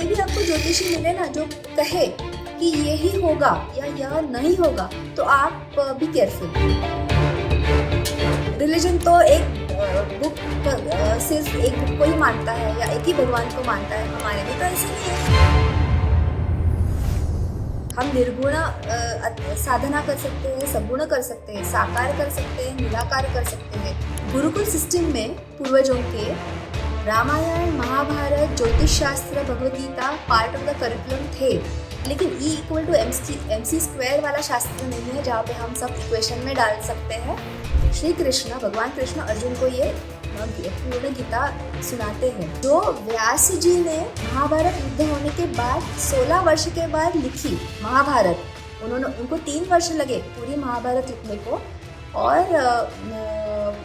कोई भी आपको ज्योतिषी मिले ना जो कहे कि यही होगा या यह नहीं होगा, तो आप बी केयरफुल। रिलीजन तो एक बुक सिर्फ एक बुक को ही मानता है या एक ही भगवान को मानता है, हमारे में तो ऐसा नहीं है। हम निर्गुण साधना कर सकते हैं, सगुण कर सकते हैं, साकार कर सकते हैं, निराकार कर सकते हैं। गुरुकुल सिस्टम में पूर्वजों के रामायण, महाभारत, ज्योतिष शास्त्र, Bhagavad Gita part of the curriculum थे, लेकिन E=mc² वाला शास्त्र नहीं है जहाँ पे हम सब इक्वेशन में डाल सकते हैं। श्री कृष्ण, भगवान कृष्ण अर्जुन को ये पूर्ण गीता सुनाते हैं, जो व्यास जी ने महाभारत युद्ध होने के बाद 16 वर्ष के बाद लिखी महाभारत। उनको 3 वर्ष लगे पूरी महाभारत लिखने को, और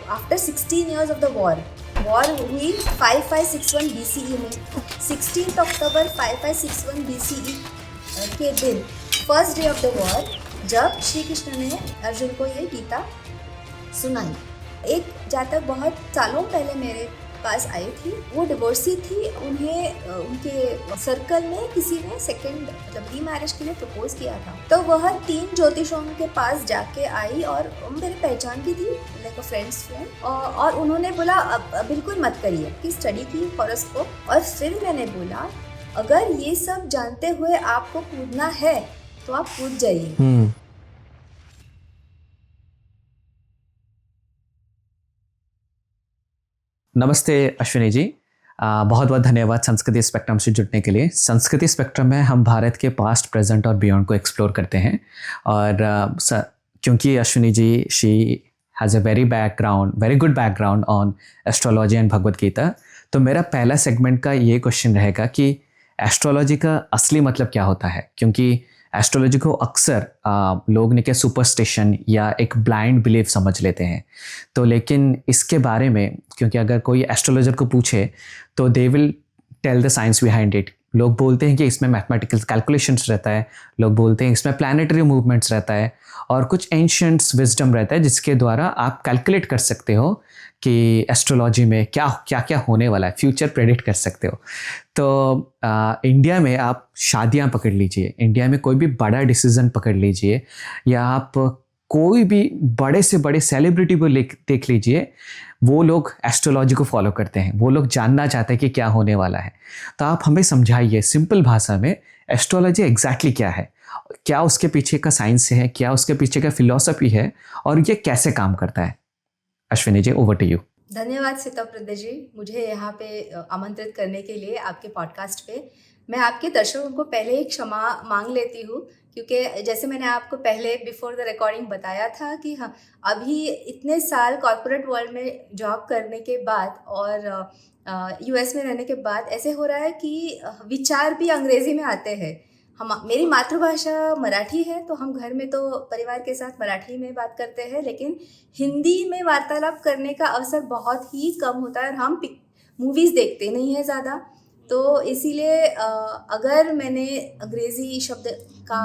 after 16 years of the war हुई 5561 BCE में। 16 अक्टूबर 5561 BCE के दिन, first day of the war, जब श्री कृष्ण ने अर्जुन को ये गीता सुनाई। एक जातक बहुत सालों पहले मेरे पास आई थी, वो डिवोर्सी थी। उन्हें उनके सर्कल में किसी ने सेकंड मतलब रीमैरिज के लिए प्रपोज किया था, तो वह 3 ज्योतिषों के पास जाके आई और मेरी पहचान की थी, लाइक अ फ्रेंड्स फ्रेंड, और उन्होंने बोला अब बिल्कुल मत करिए कि स्टडी की हॉरोस्कोप। और फिर मैंने बोला अगर ये सब जानते हुए आपको कूदना है तो आप कूद जाइए। नमस्ते अश्विनी जी, बहुत बहुत धन्यवाद संस्कृति स्पेक्ट्रम से जुड़ने के लिए। संस्कृति स्पेक्ट्रम में हम भारत के पास्ट, प्रेजेंट और बियॉन्ड को एक्सप्लोर करते हैं। और क्योंकि Ashwini ji she has a very good background on astrology and Bhagavad Gita, तो मेरा पहला सेगमेंट का ये क्वेश्चन रहेगा कि एस्ट्रोलॉजी का असली मतलब क्या होता है। क्योंकि एस्ट्रोलॉजी को अक्सर लोग ने क्या सुपरस्टिशन या एक ब्लाइंड बिलीफ समझ लेते हैं। तो लेकिन इसके बारे में, क्योंकि अगर कोई एस्ट्रोलॉजर को पूछे तो they will tell the science behind it. लोग बोलते हैं कि इसमें मैथमेटिकल कैलकुलेशंस रहता है, लोग बोलते हैं इसमें प्लानिटरी मूवमेंट्स रहता है, और कुछ एंशिएंट्स विजडम रहता है जिसके द्वारा आप कैलकुलेट कर सकते हो कि एस्ट्रोलॉजी में क्या क्या होने वाला है, फ्यूचर प्रेडिक्ट कर सकते हो। तो इंडिया में आप शादियां पकड़ लीजिए, इंडिया में कोई भी बड़ा डिसीजन पकड़ लीजिए, या आप कोई भी बड़े से बड़े सेलिब्रिटी को देख लीजिए, वो लोग एस्ट्रोलॉजी को फॉलो करते हैं, वो लोग जानना चाहते हैं कि क्या होने वाला है। तो आप हमें समझाइए सिंपल भाषा में एस्ट्रोलॉजी एग्जैक्टली क्या है, क्या उसके पीछे का साइंस है, क्या उसके पीछे का फिलॉसफी है, और ये कैसे काम करता है। Ashwini ji, over to you. धन्यवाद सीताप्रद जी, मुझे यहाँ पे आमंत्रित करने के लिए आपके पॉडकास्ट पे। मैं आपके दर्शकों को पहले ही क्षमा मांग लेती हूँ, क्योंकि जैसे मैंने आपको पहले बिफोर द रिकॉर्डिंग बताया था कि हाँ, अभी इतने साल कॉर्पोरेट वर्ल्ड में जॉब करने के बाद और US में रहने के बाद ऐसे हो रहा है कि विचार भी अंग्रेजी में आते हैं। मेरी मातृभाषा मराठी है, तो हम घर में तो परिवार के साथ मराठी में बात करते हैं, लेकिन हिंदी में वार्तालाप करने का अवसर बहुत ही कम होता है, और हम मूवीज़ देखते नहीं हैं ज़्यादा। तो इसीलिए अगर मैंने अंग्रेज़ी शब्द का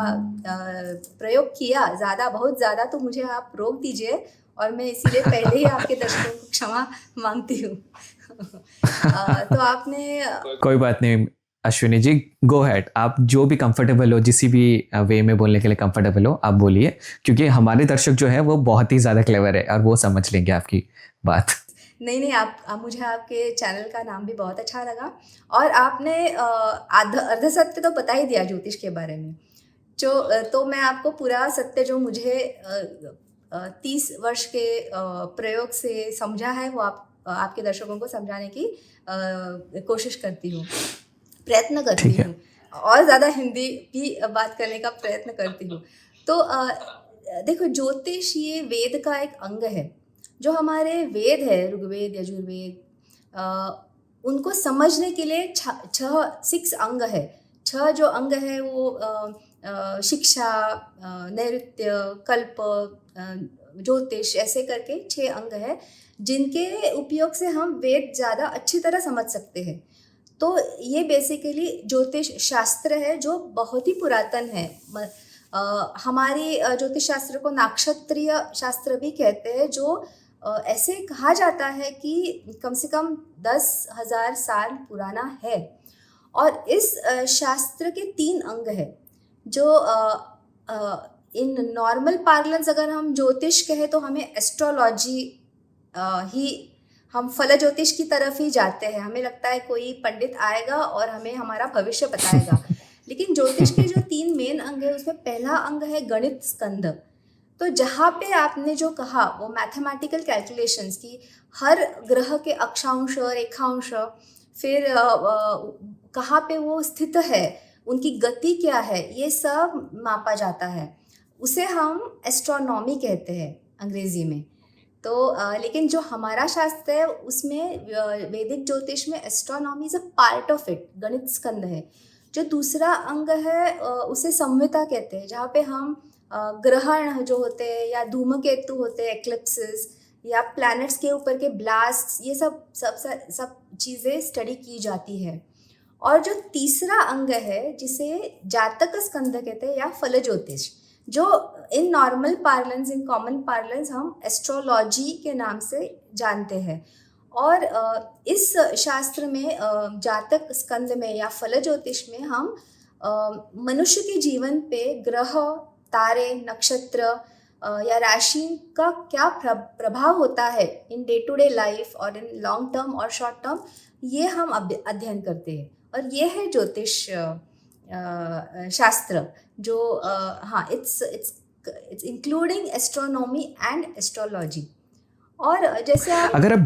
प्रयोग किया बहुत ज़्यादा, तो मुझे आप रोक दीजिए, और मैं इसीलिए पहले ही आपके दर्शकों को क्षमा मांगती हूँ। तो आपने कोई बात नहीं अश्विनी जी, गो हैड, आप जो भी कंफर्टेबल हो, जिस भी वे में बोलने के लिए कंफर्टेबल हो आप बोलिए, क्योंकि हमारे दर्शक जो है वो बहुत ही ज़्यादा क्लेवर है और वो समझ लेंगे आपकी बात। नहीं, आप मुझे आपके चैनल का नाम भी बहुत अच्छा लगा, और आपने अर्ध सत्य तो बता ही दिया ज्योतिष के बारे में। तो मैं आपको पूरा सत्य जो मुझे 30 वर्ष के प्रयोग से समझा है, वो आपके दर्शकों को समझाने की कोशिश करती हूँ, प्रयत्न करती हूँ, और ज़्यादा हिंदी भी बात करने का प्रयत्न करती हूँ। तो देखो, ज्योतिष ये वेद का एक अंग है। जो हमारे वेद है, ऋग्वेद, यजुर्वेद, उनको समझने के लिए 6 अंग है। 6 जो अंग है वो शिक्षा, नैऋत्य, कल्प, ज्योतिष, ऐसे करके 6 अंग है, जिनके उपयोग से हम वेद ज़्यादा अच्छी तरह समझ सकते हैं। तो ये बेसिकली ज्योतिष शास्त्र है जो बहुत ही पुरातन है। हमारी ज्योतिष शास्त्र को नाक्षत्रीय शास्त्र भी कहते हैं, जो ऐसे कहा जाता है कि कम से कम 10,000 साल पुराना है। और इस शास्त्र के 3 अंग है जो इन नॉर्मल पार्लेंस अगर हम ज्योतिष कहें तो हमें एस्ट्रोलॉजी ही, हम फल ज्योतिष की तरफ ही जाते हैं। हमें लगता है कोई पंडित आएगा और हमें हमारा भविष्य बताएगा। लेकिन ज्योतिष के जो 3 मेन अंग है उसमें पहला अंग है गणित स्कंद। तो जहाँ पे आपने जो कहा वो मैथमेटिकल कैलकुलेशंस की हर ग्रह के अक्षांश रेखांश, फिर कहाँ पे वो स्थित है, उनकी गति क्या है, ये सब मापा जाता है। उसे हम एस्ट्रोनॉमी कहते हैं अंग्रेजी में। तो लेकिन जो हमारा शास्त्र है उसमें वैदिक ज्योतिष में astronomy is a part of it, गणित स्कंद है। जो दूसरा अंग है उसे संहिता कहते हैं, जहाँ पे हम ग्रहण जो होते हैं या धूमकेतु होते हैं, एक्लिप्सेस, या प्लैनेट्स के ऊपर के ब्लास्ट, ये सब चीज़ें स्टडी की जाती है। और जो तीसरा अंग है जिसे जातक स्कंद कहते हैं या फल ज्योतिष, जो in normal parlance, in common parlance हम एस्ट्रोलॉजी के नाम से जानते हैं। और इस शास्त्र में जातक स्कंद में या फल ज्योतिष में हम मनुष्य के जीवन पे ग्रह, तारे, नक्षत्र या राशि का क्या प्रभाव होता है in day to day life और इन लॉन्ग टर्म और शॉर्ट टर्म, ये हम अध्ययन करते हैं। और ये है ज्योतिष शास्त्र जो हाँ, it's including astronomy and astrology. और जैसे अगर आप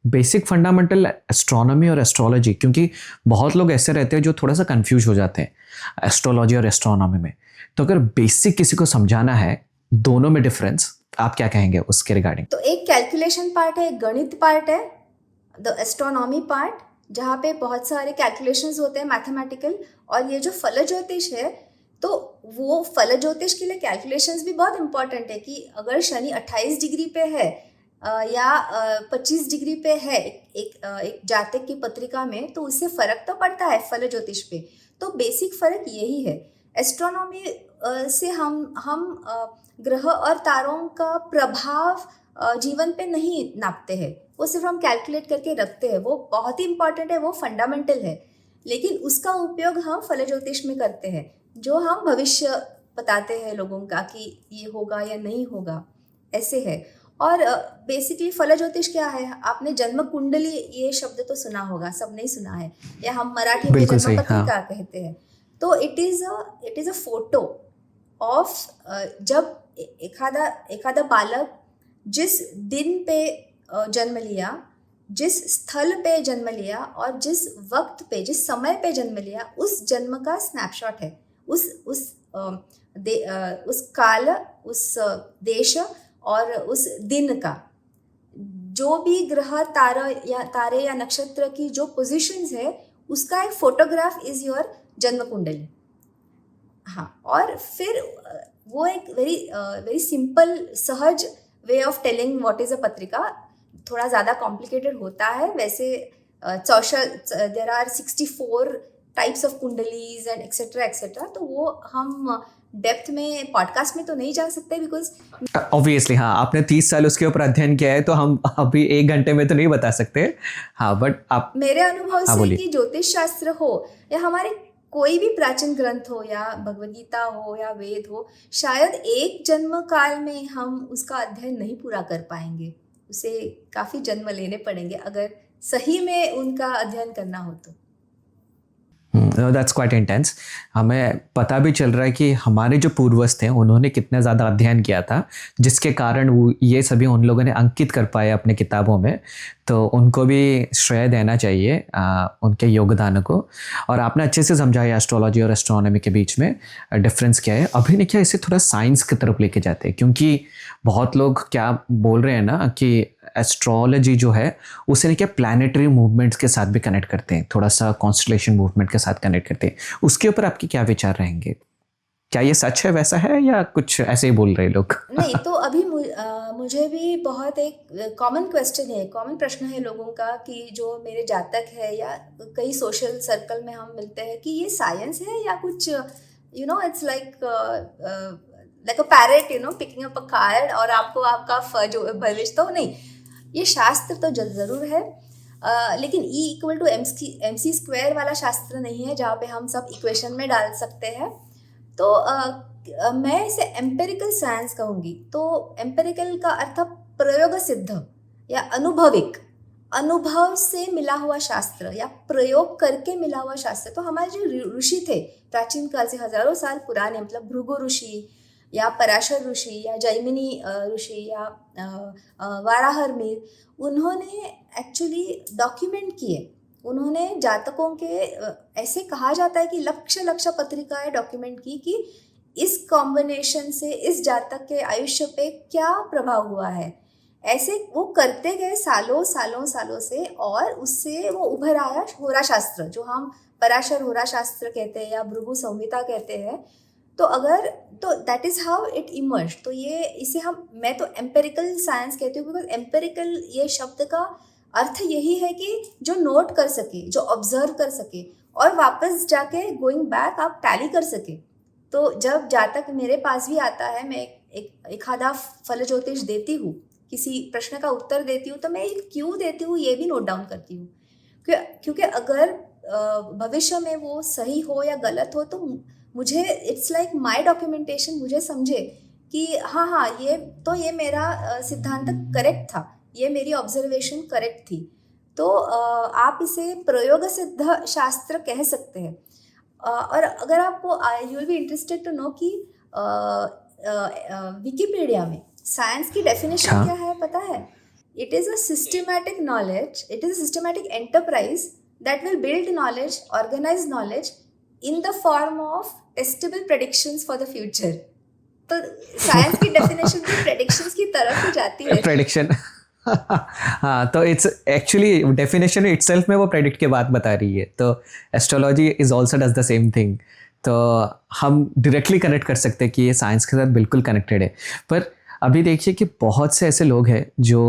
बेसिक फंडामेंटल एस्ट्रोनॉमी और एस्ट्रोलॉजी, क्योंकि बहुत लोग ऐसे रहते हैं जो थोड़ा सा कंफ्यूज हो जाते हैं एस्ट्रोलॉजी और एस्ट्रोनॉमी में, तो अगर बेसिक किसी को समझाना है दोनों में डिफरेंस आप क्या कहेंगे उसके रिगार्डिंग? तो एक कैलकुलेशन पार्ट है, एक गणित पार्ट है, द एस्ट्रोनॉमी पार्ट, जहाँ पे बहुत सारे कैलकुलेशंस होते हैं मैथमेटिकल। और ये जो फल ज्योतिष है, तो वो फल ज्योतिष के लिए कैलकुलेशंस भी बहुत इंपॉर्टेंट है कि अगर शनि 28 डिग्री पे है या 25 डिग्री पे है एक जातक की पत्रिका में, तो उससे फर्क तो पड़ता है फल ज्योतिष पे। तो बेसिक फर्क यही है। एस्ट्रोनॉमी से हम ग्रह और तारों का प्रभाव जीवन पे नहीं नापते हैं, वो सिर्फ हम कैलकुलेट करके रखते हैं। वो बहुत ही इंपॉर्टेंट है, वो फंडामेंटल है, लेकिन उसका उपयोग हम फल ज्योतिष में करते हैं, जो हम भविष्य बताते हैं लोगों का कि ये होगा या नहीं होगा, ऐसे है। और बेसिकली फल ज्योतिष क्या है, आपने जन्म कुंडली ये शब्द तो सुना होगा, सब नहीं सुना है, या हम मराठी में जन्म पत्रिका कहते हैं। तो it is a photo of जब एखादा बालक जिस दिन पे जन्म लिया, जिस स्थल पे जन्म लिया और जिस वक्त पे, जिस समय पे जन्म लिया, उस जन्म का स्नैपशॉट है, उस काल, उस देश और उस दिन का। जो भी ग्रह, तारे या नक्षत्र की जो पोजीशंस है, उसका एक फोटोग्राफ इज योर जन्म कुंडली। हाँ, और फिर वो एक वेरी सिंपल, सहज way of telling what is a patrika. थोड़ा ज़्यादा कॉम्प्लिकेटेड होता है वैसे। There are 64 types of kundlis and etcetera etcetera. तो वो हम डेप्थ में पॉडकास्ट में तो नहीं जा सकते, बिकॉज ऑब्वियसली हाँ, आपने 30 साल उसके ऊपर अध्ययन किया है, तो हम अभी 1 घंटे में तो नहीं बता सकते। हाँ, बट आप मेरे अनुभव से कि ज्योतिष शास्त्र हो या हमारे कोई भी प्राचीन ग्रंथ हो या भगवद गीता हो या वेद हो, शायद एक जन्म काल में हम उसका अध्ययन नहीं पूरा कर पाएंगे। उसे काफ़ी जन्म लेने पड़ेंगे अगर सही में उनका अध्ययन करना हो तो। That's quite intense. हमें पता भी चल रहा है कि हमारे जो पूर्वज थे उन्होंने कितना ज़्यादा अध्ययन किया था, जिसके कारण वो ये सभी उन लोगों ने अंकित कर पाए अपने किताबों में। तो उनको भी श्रेय देना चाहिए उनके योगदान को। और आपने अच्छे से समझाया एस्ट्रोलॉजी और एस्ट्रोनॉमी के बीच में डिफरेंस क्या है। अभी ने क्या इसे थोड़ा साइंस की तरफ लेके जाते हैं, क्योंकि बहुत लोग क्या बोल रहे हैं ना कि एस्ट्रोलॉजी जो है उसे क्या प्लैनेटरी मूवमेंट्स के साथ भी कनेक्ट करते हैं, थोड़ा सा कॉन्स्टलेशन मूवमेंट के साथ कनेक्ट करते हैं। उसके ऊपर आपके क्या विचार रहेंगे? क्या ये सच है, वैसा है, या कुछ ऐसे ही बोल रहे लोग? नहीं, तो अभी मुझे भी बहुत एक कॉमन क्वेश्चन है, कॉमन प्रश्न है लोगों का कि जो मेरे जातक है या कई सोशल सर्कल में हम मिलते हैं कि ये साइंस है या कुछ it's like a parrot picking up a card और आपको आपका जो भविष्य तो नहीं। ये शास्त्र तो ज़रूर है। लेकिन E=mc² वाला शास्त्र नहीं है जहाँ पे हम सब इक्वेशन में डाल सकते हैं। तो मैं इसे एम्पेरिकल साइंस कहूँगी। तो एम्पेरिकल का अर्थ प्रयोग सिद्ध या अनुभविक, अनुभव से मिला हुआ शास्त्र या प्रयोग करके मिला हुआ शास्त्र। तो हमारे जो ऋषि थे प्राचीन काल से हजारों साल पुराने, मतलब भृगु ऋषि या पराशर ऋषि या जैमिनी ऋषि या वाराहमिहिर, उन्होंने एक्चुअली डॉक्यूमेंट किए। उन्होंने जातकों के ऐसे कहा जाता है कि लक्ष पत्रिकाएं डॉक्यूमेंट की कि इस कॉम्बिनेशन से इस जातक के आयुष्य पे क्या प्रभाव हुआ है। ऐसे वो करते गए सालों से, और उससे वो उभर आया होरा शास्त्र, जो हम पराशर होरा शास्त्र कहते हैं या भृगु संहिता कहते हैं। तो that is how it emerge. तो मैं तो एम्पेरिकल साइंस कहती हूँ, बिकॉज एम्पेरिकल ये शब्द का अर्थ यही है कि जो नोट कर सके, जो ऑब्जर्व कर सके, और वापस जाके गोइंग बैक आप टैली कर सके। तो जब जातक मेरे पास भी आता है, मैं एक आधा फल ज्योतिष देती हूँ, किसी प्रश्न का उत्तर देती हूँ, तो मैं क्यों देती हूँ ये भी नोट डाउन करती हूँ, क्योंकि अगर भविष्य में वो सही हो या गलत हो तो मुझे इट्स लाइक माय डॉक्यूमेंटेशन मुझे समझे कि हाँ ये मेरा सिद्धांत करेक्ट था, ये मेरी ऑब्जर्वेशन करेक्ट थी। तो आप इसे प्रयोग सिद्ध शास्त्र कह सकते हैं। और अगर आपको you will be interested to know कि विकिपीडिया में साइंस की डेफिनेशन क्या है पता है? It is a systematic knowledge, it is a systematic enterprise that will build knowledge, organise knowledge in the form of testable predictions for the future. तो science की definition भी प्रेडिक्शंस की तरफ ही जाती है। प्रेडिक्शन हाँ, तो इट्स एक्चुअली डेफिनेशन इटसेल्फ में वो प्रेडिक्ट के बात बता रही है। तो astrology is also does the same thing. तो हम डायरेक्टली कनेक्ट कर सकते हैं कि ये साइंस के साथ बिल्कुल कनेक्टेड है। पर अभी देखिए कि बहुत से ऐसे लोग हैं जो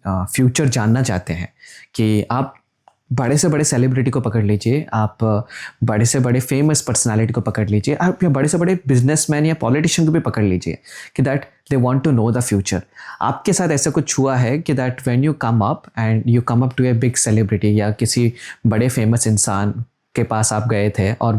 फ्यूचर जानना चाहते हैं कि आप बड़े से बड़े सेलिब्रिटी को पकड़ लीजिए, आप बड़े से बड़े फेमस पर्सनालिटी को पकड़ लीजिए, आप या बड़े से बड़े बिजनेसमैन या पॉलिटिशियन को भी पकड़ लीजिए कि that they want to know the future. आपके साथ ऐसा कुछ हुआ है कि that when you come up and you come up to a big celebrity या किसी बड़े फेमस इंसान के पास आप गए थे और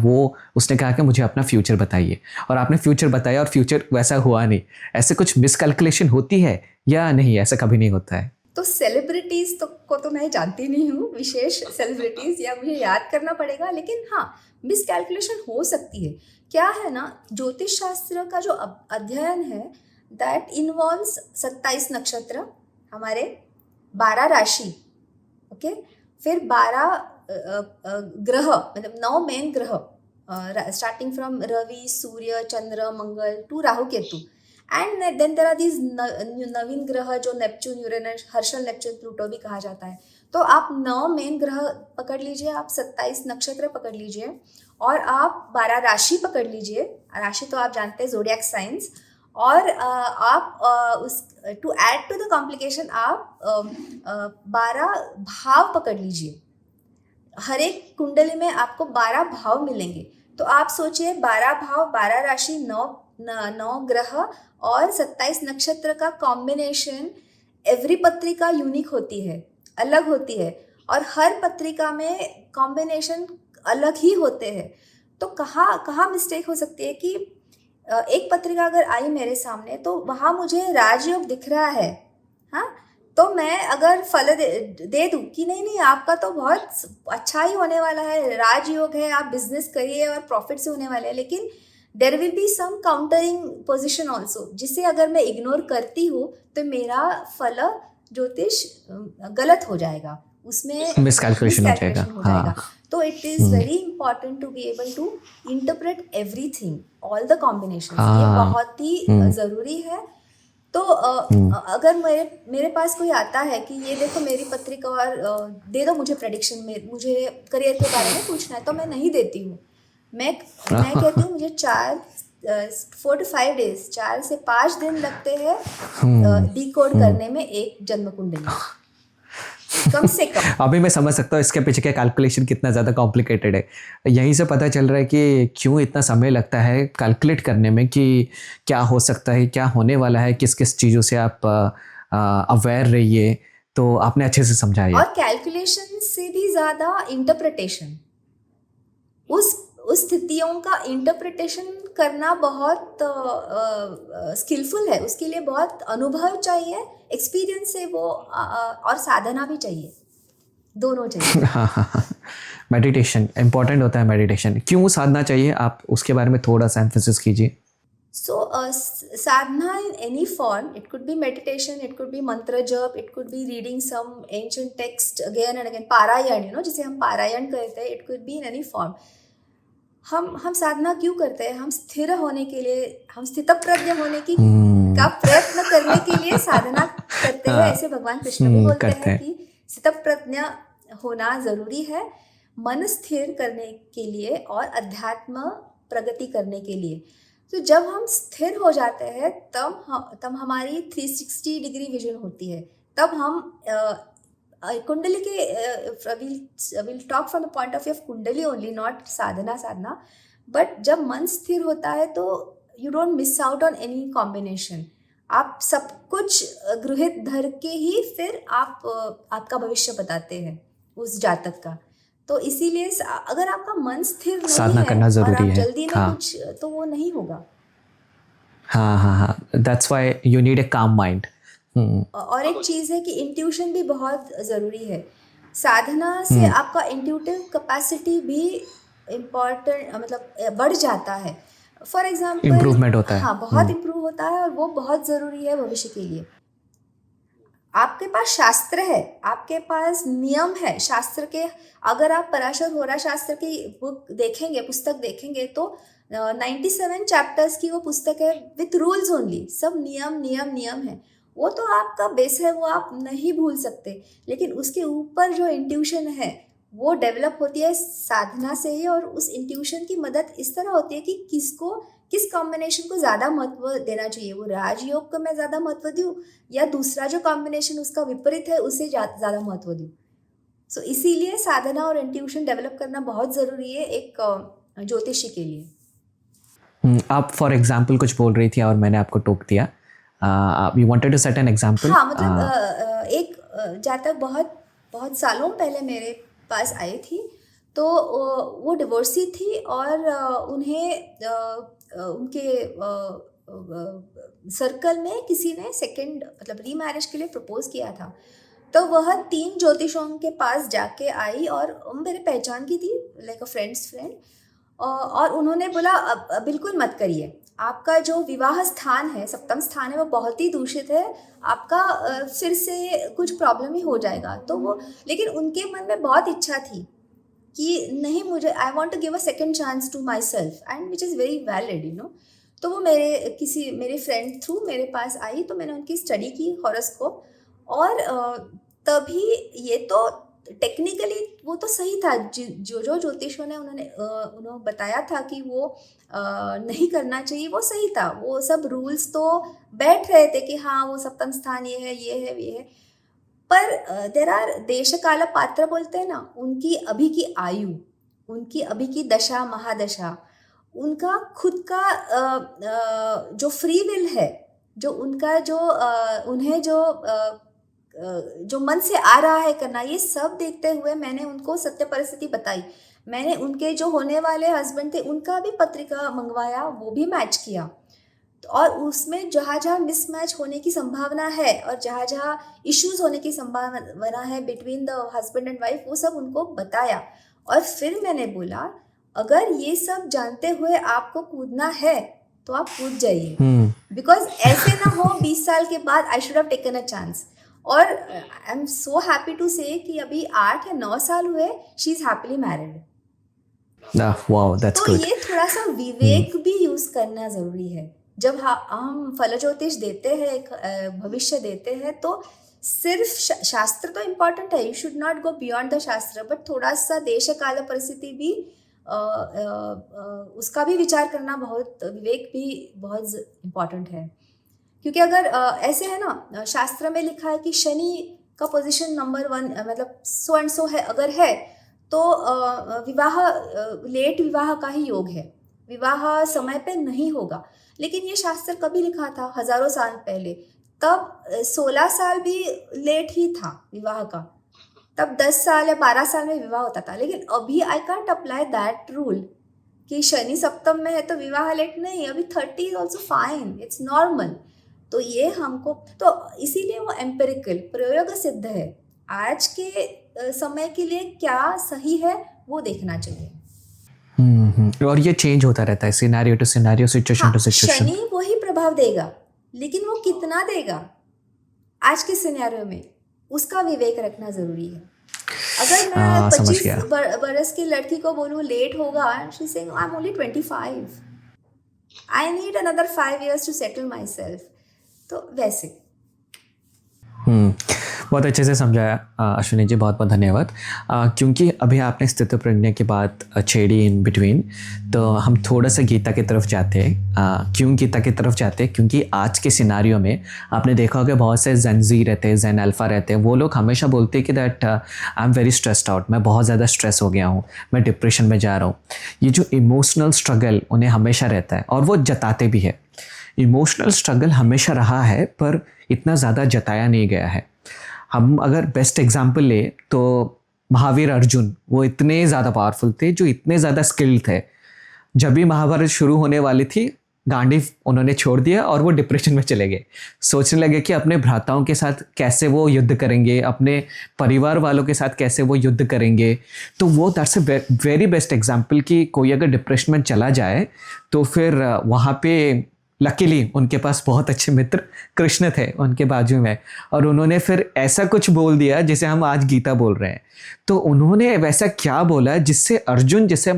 उसने कहा कि मुझे अपना फ्यूचर बताइए, और आपने फ्यूचर बताया और फ्यूचर वैसा हुआ नहीं। ऐसे कुछ मिसकैलकुलेशन होती है या नहीं? ऐसा कभी नहीं होता है? तो सेलिब्रिटीज़ को तो मैं जानती नहीं हूँ, विशेष सेलिब्रिटीज़, या मुझे याद करना पड़ेगा, लेकिन हाँ मिसकैलकुलेशन हो सकती है। क्या है ना, ज्योतिष शास्त्र का जो अध्ययन है दैट इन्वॉल्व्स 27 नक्षत्र, हमारे 12 राशि, ओके, फिर 12 ग्रह, मतलब 9 main graha, starting from Ravi, Surya, Chandra, Mangal to Rahu Ketu. And then there are these naveen graha जो Neptune, Uranus, Herschel, Neptune, Pluto भी कहा जाता है। तो आप 9 मेन ग्रह पकड़ लीजिए, आप 27 नक्षत्र पकड़ लीजिए, और आप 12 राशि पकड़ लीजिए। राशि तो आप जानते हैं, ज़ोडिएक साइंस। और आप उस to add to the complication आप 12 भाव पकड़ लीजिए। हर एक कुंडली में आपको 12 भाव मिलेंगे। तो आप सोचिए 12 भाव, 12 राशि, 9 ग्रह और 27 नक्षत्र का कॉम्बिनेशन। एवरी पत्रिका यूनिक होती है, अलग होती है, और हर पत्रिका में कॉम्बिनेशन अलग ही होते हैं। तो कहाँ मिस्टेक हो सकती है कि एक पत्रिका अगर आई मेरे सामने तो वहाँ मुझे राजयोग दिख रहा है, हाँ, तो मैं अगर फल दे दूँ कि नहीं आपका तो बहुत अच्छा ही होने वाला है, राजयोग है, आप बिजनेस करिए और प्रॉफिट से होने वाले हैं, लेकिन there will be some countering position also, जिसे अगर मैं इग्नोर करती हूँ तो मेरा फल ज्योतिष गलत हो जाएगा, उसमें मिसकैलकुलेशन हो जाएगा। हाँ। तो it is very important to be able to interpret everything, all the combinations. ये बहुत ही ज़रूरी है। तो अगर मेरे पास कोई आता है कि ये देखो मेरी पत्रिका और दे दो मुझे प्रेडिक्शन में, मुझे करियर के बारे में पूछना है, तो मैं नहीं देती हूँ। मैं कहती हूँ मुझे 4 to 5 days, 4 से 5 दिन लगते हैं डिकोड करने में एक जन्म कुंडली, कम से कम। अभी मैं समझ सकता हूँ इसके पीछे का कैलकुलेशन कितना ज़्यादा कॉम्प्लिकेटेड है। यहीं से पता चल रहा है कि क्यों इतना समय लगता है कैलकुलेट करने में कि क्या हो सकता है, क्या होने वाला है, किस किस चीज़ों से आप अवेयर रहिए। तो आपने अच्छे से समझाया। और कैलकुलेशंस ज़्यादा इंटरप्रिटेशन, उस स्थितियों का इंटरप्रिटेशन करना बहुत स्किलफुल है, उसके लिए बहुत अनुभव चाहिए, एक्सपीरियंस है वो, और साधना भी चाहिए, दोनों चाहिए। हाँ हाँ हाँ, मेडिटेशन इम्पोर्टेंट होता है। मेडिटेशन क्यों साधना चाहिए, आप उसके बारे में थोड़ा सा एम्फेसिस कीजिए। So, sadhana in any form, it could be meditation, it could be mantra jap, it could be reading some ancient text again and again, पारायण, जिसे हम पारायण कहते हैं, it could be in any form. हम साधना क्यों करते हैं? हम स्थिर होने के लिए, हम स्थितप्रज्ञ होने की का प्रयत्न करने के लिए साधना करते हैं। ऐसे भगवान कृष्ण भी बोलते हैं कि स्थितप्रज्ञ होना जरूरी है मन स्थिर करने के लिए और अध्यात्म प्रगति करने के लिए। तो जब हम स्थिर हो जाते हैं तब हमारी 360 डिग्री विजन होती है। तब हम कुंडली के will talk from the point of view of कुंडली ओनली, नॉट साधना। बट जब मन स्थिर होता है तो you don't miss out on any combination. आप सब कुछ गृहित धर के ही फिर आपका भविष्य बताते हैं उस जातक का। तो इसीलिए अगर आपका मन स्थिर नहीं साधना है करना जरूरी और आप है। जल्दी में कुछ, तो वो नहीं होगा। हाँ, that's why you need a काम माइंड। और एक चीज़ है कि इंट्यूशन भी बहुत ज़रूरी है। साधना से आपका इंट्यूटिव कैपेसिटी भी इम्पॉर्टेंट, मतलब बढ़ जाता है। फॉर एग्जाम्पल इम्प्रूवमेंट होता है। हाँ, बहुत इम्प्रूव होता है और वो बहुत ज़रूरी है भविष्य के लिए। आपके पास शास्त्र है, आपके पास नियम है शास्त्र के। अगर आप पराशर होरा शास्त्र की पुस्तक देखेंगे तो 97 चैप्टर्स की वो पुस्तक है विथ रूल्स ओनली। सब नियम है। वो तो आपका बेस है, वो आप नहीं भूल सकते। लेकिन उसके ऊपर जो इंट्यूशन है वो डेवलप होती है साधना से ही। और उस इंट्यूशन की मदद इस तरह होती है कि किस कॉम्बिनेशन को ज़्यादा महत्व देना चाहिए। वो राजयोग को मैं ज़्यादा महत्व दूँ या दूसरा जो कॉम्बिनेशन उसका विपरीत है उसे ज़्यादा महत्व दूँ। सो इसीलिए साधना और इंट्यूशन डेवलप करना बहुत ज़रूरी है एक ज्योतिषी के लिए। आप फॉर एग्जाम्पल कुछ बोल रही थी और मैंने आपको टोक दिया। You wanted to set an example. हाँ, मतलब एक जातक बहुत सालों पहले मेरे पास आई थी। तो वो डिवोर्सी थी और उन्हें उनके सर्कल में किसी ने सेकंड मतलब रीमैरिज के लिए प्रपोज किया था। तो वह 3 ज्योतिषों के पास जाके आई और मेरे पहचान की थी, लाइक अ फ्रेंड्स फ्रेंड। और उन्होंने बोला बिल्कुल मत करिए, आपका जो विवाह स्थान है, सप्तम स्थान है, वो बहुत ही दूषित है, आपका फिर से कुछ प्रॉब्लम ही हो जाएगा। तो वो, लेकिन उनके मन में बहुत इच्छा थी कि नहीं, मुझे I want to give a second chance to myself and which is very valid. तो वो मेरे फ्रेंड थ्रू मेरे पास आई। तो मैंने उनकी स्टडी की हॉरोस्कोप। और तभी ये तो टेक्निकली वो तो सही था, जो ज्योतिषों ने उन्होंने बताया था कि वो नहीं करना चाहिए, वो सही था। वो सब रूल्स तो बैठ रहे थे कि हाँ वो सप्तम स्थान ये है। पर देर आर देश काल पात्र बोलते हैं ना, उनकी अभी की आयु, उनकी अभी की दशा महादशा, उनका खुद का जो फ्री विल है, जो उनका जो उन्हें जो मन से आ रहा है करना, ये सब देखते हुए मैंने उनको सत्य परिस्थिति बताई। मैंने उनके जो होने वाले हस्बैंड थे उनका भी पत्रिका मंगवाया, वो भी मैच किया। और उसमें जहाँ मिसमैच होने की संभावना है और जहाँ इश्यूज होने की संभावना है between the husband and wife, वो सब उनको बताया। और फिर मैंने बोला, अगर ये सब जानते हुए आपको कूदना है तो आप कूद जाइए, बिकॉज ऐसे ना हो 20 साल के बाद I should have taken a chance. और I am so happy to say कि अभी 8 या 9 साल हुए, she is happily married. Wow, that's good. तो ये थोड़ा सा विवेक भी यूज करना जरूरी है। जब हम फल ज्योतिष देते हैं, भविष्य देते हैं, तो सिर्फ शास्त्र तो इम्पॉर्टेंट है, you should not go beyond the शास्त्र, बट थोड़ा सा देश काल परिस्थिति भी उसका भी विचार करना, बहुत विवेक भी बहुत इम्पॉर्टेंट है। क्योंकि अगर ऐसे है ना, शास्त्र में लिखा है कि शनि का पोजीशन नंबर 1 मतलब सो एंड सो है, अगर है तो लेट विवाह का ही योग है, विवाह समय पे नहीं होगा। लेकिन ये शास्त्र कभी लिखा था? हजारों साल पहले। तब 16 साल भी लेट ही था विवाह का। तब 10 साल या 12 साल में विवाह होता था, लेकिन अभी I can't apply that rule कि शनि सप्तम में है तो विवाह लेट नहीं, अभी 30 is also fine, it's normal. तो ये हमको तो इसीलिए वो एम्पेरिकल प्रयोग सिद्ध है, आज के समय के लिए क्या सही है वो देखना चाहिए। और ये चेंज होता रहता है scenario to scenario, situation to situation. Shani वही प्रभाव देगा, लेकिन वो कितना देगा आज के सिनेरियो में उसका विवेक रखना जरूरी है। अगर मैं 25 बरस की लड़की को बोलूँ लेट होगा, she saying I am only 25, I need another 5 years to settle myself, तो वैसे। बहुत अच्छे से समझाया अश्विनी जी, बहुत बहुत धन्यवाद। क्योंकि अभी आपने स्थित प्रज्ञा की बात छेड़ी इन बिटवीन, तो हम थोड़ा सा गीता की तरफ जाते हैं। क्यों गीता की तरफ जाते हैं? क्योंकि आज के सिनारियो में आपने देखा होगा बहुत से जेन जी रहते हैं, जेन अल्फ़ा रहते हैं, वो लोग हमेशा बोलते हैं कि that I am very stressed out, मैं बहुत ज़्यादा स्ट्रेस हो गया हूँ, मैं डिप्रेशन में जा रहा हूँ। ये जो इमोशनल स्ट्रगल उन्हें हमेशा रहता है, और वो जताते भी है। इमोशनल स्ट्रगल हमेशा रहा है, पर इतना ज़्यादा जताया नहीं गया है। हम अगर बेस्ट एग्जाम्पल ले तो महावीर अर्जुन, वो इतने ज़्यादा पावरफुल थे, जो इतने ज़्यादा स्किल्ड थे। जब भी महाभारत शुरू होने वाली थी, गांडीव उन्होंने छोड़ दिया और वो डिप्रेशन में चले गए। सोचने लगे कि अपने भ्राताओं के साथ कैसे वो युद्ध करेंगे, अपने परिवार वालों के साथ कैसे वो युद्ध करेंगे। तो वो that's a very best example कि कोई अगर डिप्रेशन में चला जाए तो फिर वहाँ पे लकीली उनके पास बहुत अच्छे मित्र कृष्ण थे उनके बाजू में, और उन्होंने फिर ऐसा कुछ बोल दिया जिसे हम आज गीता बोल रहे हैं। तो उन्होंने वैसा क्या बोला जिससे अर्जुन जैसे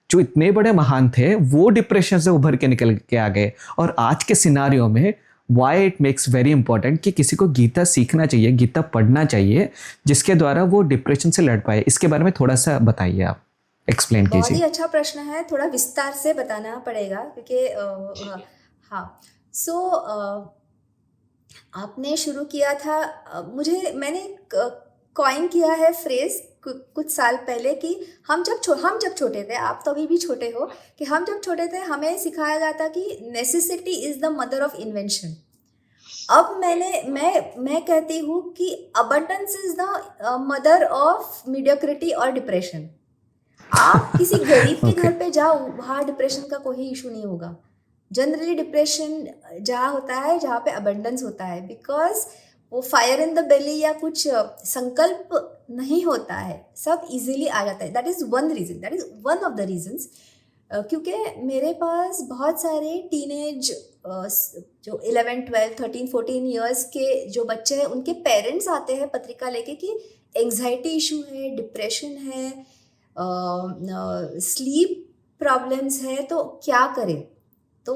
जो इतने बड़े महान थे, वो डिप्रेशन से उभर के निकल के आ गए। और आज के सिनारियो में why it makes very important कि किसी को गीता सीखना चाहिए, गीता पढ़ना चाहिए, जिसके द्वारा वो डिप्रेशन से लड़ पाए। इसके बारे में थोड़ा सा बताइए, आप एक्सप्लेन कीजिए। बहुत ही अच्छा प्रश्न है, थोड़ा विस्तार से बताना पड़ेगा क्योंकि हाँ। सो आपने शुरू किया था, मैंने कॉइन किया है फ्रेज कुछ साल पहले कि हम जब छोटे थे, आप तो अभी भी छोटे हो, कि हम जब छोटे थे हमें सिखाया जाता कि necessity is the mother of invention. अब मैं कहती हूँ कि abundance is the mother of mediocrity और डिप्रेशन। आप किसी गरीब के घर पे जाओ, वहाँ डिप्रेशन का कोई इशू नहीं होगा। जनरली डिप्रेशन जहाँ होता है जहाँ पे अबंडेंस होता है, बिकॉज वो फायर इन द बेली या कुछ संकल्प नहीं होता है, सब इजीली आ जाता है। That is one of the reasons. क्योंकि मेरे पास बहुत सारे टीनेज जो 11, 12, 13, 14 ईयर्स के जो बच्चे हैं, उनके पेरेंट्स आते हैं पत्रिका लेके कि एंग्जाइटी इशू है, डिप्रेशन है, स्लीप प्रॉब्लम्स है, तो क्या करें। तो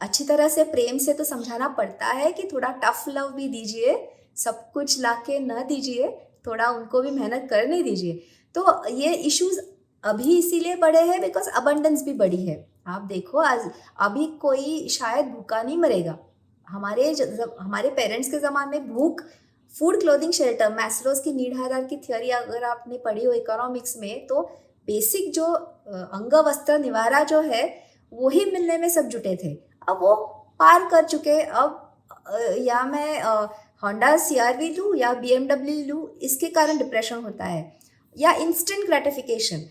अच्छी तरह से प्रेम से तो समझाना पड़ता है कि थोड़ा टफ लव भी दीजिए, सब कुछ लाके न दीजिए, थोड़ा उनको भी मेहनत करने दीजिए। तो ये इश्यूज अभी इसीलिए बढ़े हैं बिकॉज अबंडेंस भी बढ़ी है। आप देखो आज अभी कोई शायद भूखा नहीं मरेगा। हमारे पेरेंट्स के ज़माने में भूख, फूड, क्लोथिंग, शेल्टर, मैस्लोज की नीड हायरार्की थ्योरी अगर आपने पढ़ी हो इकोनॉमिक्स में, तो बेसिक जो अंग वस्त्र निवारा जो है वही मिलने में सब जुटे थे। अब वो पार कर चुके। अब या मैं होंडा CR-V लूँ या BMW लूँ, इसके कारण डिप्रेशन होता है। या इंस्टेंट ग्रेटिफिकेशन,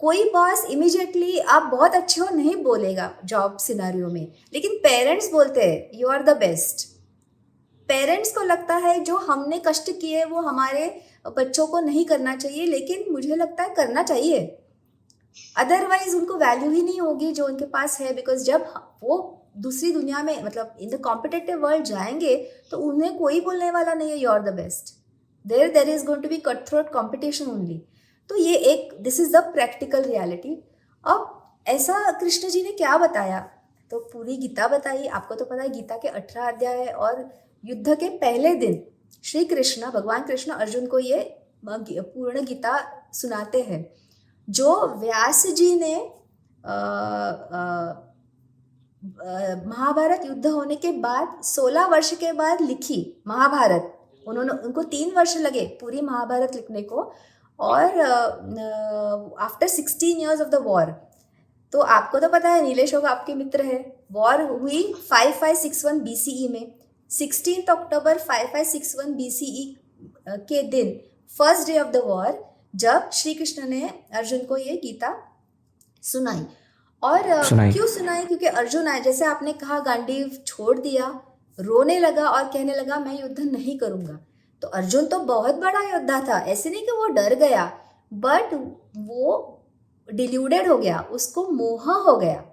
कोई बॉस इमीडिएटली आप बहुत अच्छे हो नहीं बोलेगा जॉब सिनारियो में, लेकिन पेरेंट्स बोलते हैं you are the best. Parents को लगता है जो हमने कष्ट किए वो हमारे बच्चों को नहीं करना चाहिए, लेकिन मुझे लगता है करना चाहिए, अदरवाइज उनको वैल्यू ही नहीं होगी जो उनके पास है। बिकॉज जब वो दूसरी दुनिया में, मतलब इन द कॉम्पिटिटिव वर्ल्ड जाएंगे, तो उन्हें कोई बोलने वाला नहीं है you are the best. There is going to be cut throat competition only. तो ये एक, this is the practical reality. अब ऐसा कृष्ण जी ने क्या बताया, तो पूरी गीता बताई। आपको तो पता है गीता के 18 अध्याय है, और युद्ध के पहले दिन श्री कृष्ण, भगवान कृष्ण अर्जुन को ये पूर्ण गीता सुनाते हैं, जो व्यास जी ने महाभारत युद्ध होने के बाद 16 वर्ष के बाद लिखी महाभारत। उनको 3 वर्ष लगे पूरी महाभारत लिखने को, और after 16 years of the war. तो आपको तो पता है, नीलेश होगा आपके मित्र है, वॉर हुई 5561 BCE में। 16 अक्टूबर 5561 BCE के दिन, first day of the war, जब श्री कृष्ण ने अर्जुन को ये गीता सुनाई। और सुनाई। क्यों सुनाई? क्योंकि अर्जुन आए, जैसे आपने कहा, गांडीव छोड़ दिया, रोने लगा और कहने लगा मैं युद्ध नहीं करूंगा। तो अर्जुन तो बहुत बड़ा योद्धा था, ऐसे नहीं कि वो डर गया, बट वो डिल्यूडेड हो गया, उसको मोह हो गया,